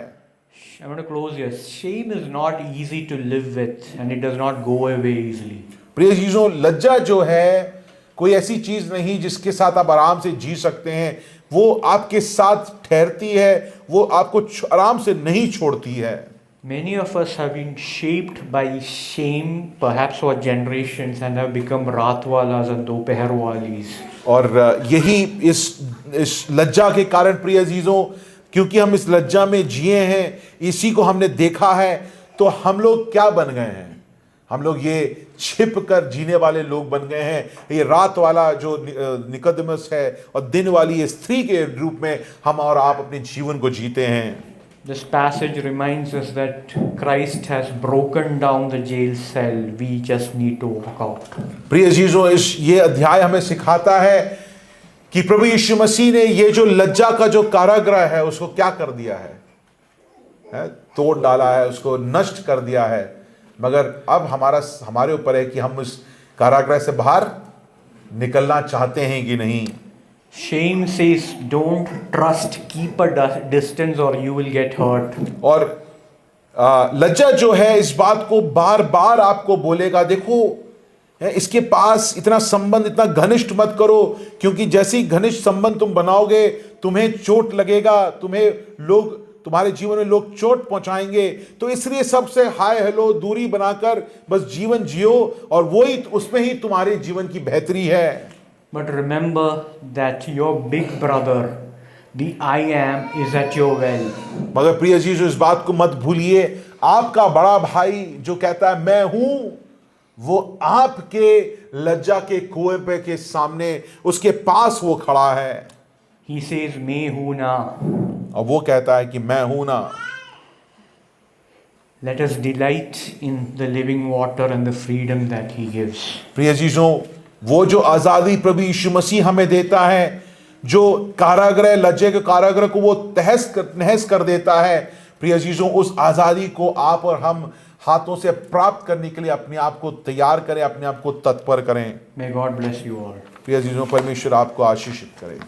I'm going to close here. Shame is not easy to live with and it does not go away easily. प्रिय अजीजों, लज्जा जो है कोई ऐसी चीज नहीं जिसके साथ आप आराम से जी सकते हैं। वो आपके साथ ठहरती है, वो आपको आराम से नहीं छोड़ती है। Many of us have been shaped by shame, perhaps for generations, and have become रातवालास and दोपहरवालीस। और यही इस लज्जा के कारण, प्रिय अजीजों, क्योंकि हम इस लज्जा में जिए हैं, इसी को हमने देखा है, तो हम लोग क्या बन गए हैं? हम लोग ये छिप कर जीने वाले लोग बन गए हैं। ये रात वाला जो निकोदेमस है और दिन वाली स्त्री के रूप में हम और आप अपने जीवन को जीते हैं। This passage reminds us that Christ has broken down the jail cell. We just need to walk out. प्रिय अजीजों, ये अध्याय हमें सिखाता है कि प्रभु यीशु मसीह ने ये जो लज्जा का जो कारागृह है, उसको क्या कर दिया है? तोड़ डाला है, उसको नष्ट कर दिया है। मगर अब हमारे ऊपर है कि हम उस कारागृह से बाहर निकलना चाहते हैं कि नहीं। Shame says, don't trust, keep a distance or you will get hurt. और लज्जा जो है इस बात को बार बार आपको बोलेगा, देखो इसके पास इतना संबंध, इतना घनिष्ठ मत करो, क्योंकि जैसे ही घनिष्ठ संबंध तुम बनाओगे, तुम्हें चोट लगेगा, तुम्हारे जीवन में लोग चोट पहुंचाएंगे। तो इसलिए सबसे हाय हेलो दूरी बनाकर बस जीवन जियो, और वही उसमें ही तुम्हारे जीवन की बेहतरी है। But remember that your big brother, the I am, is at your well. मगर प्रिय अजीजों, इस बात को मत भूलिए, आपका बड़ा भाई जो कहता है मैं हूं, वो आपके लज्जा के कुएं पे के सामने, उसके पास वो खड़ा है। He says, मैं हूं ना। और वो कहता है कि मैं हूं ना। Let us delight in the living water and the freedom that he gives. प्रिय अजीजों, वो जो आजादी प्रभु यीशु मसीह हमें देता है, जो कारागृह, लज्जे के कारागृह को वो नहस कर देता है, प्रिय अजीजों, उस आजादी को आप और हम हाथों से प्राप्त करने के लिए अपने आप को तैयार करें, अपने आप को तत्पर करें। May God bless you all. प्रिय अजीजों, परमेश्वर आपको आशीषित करे।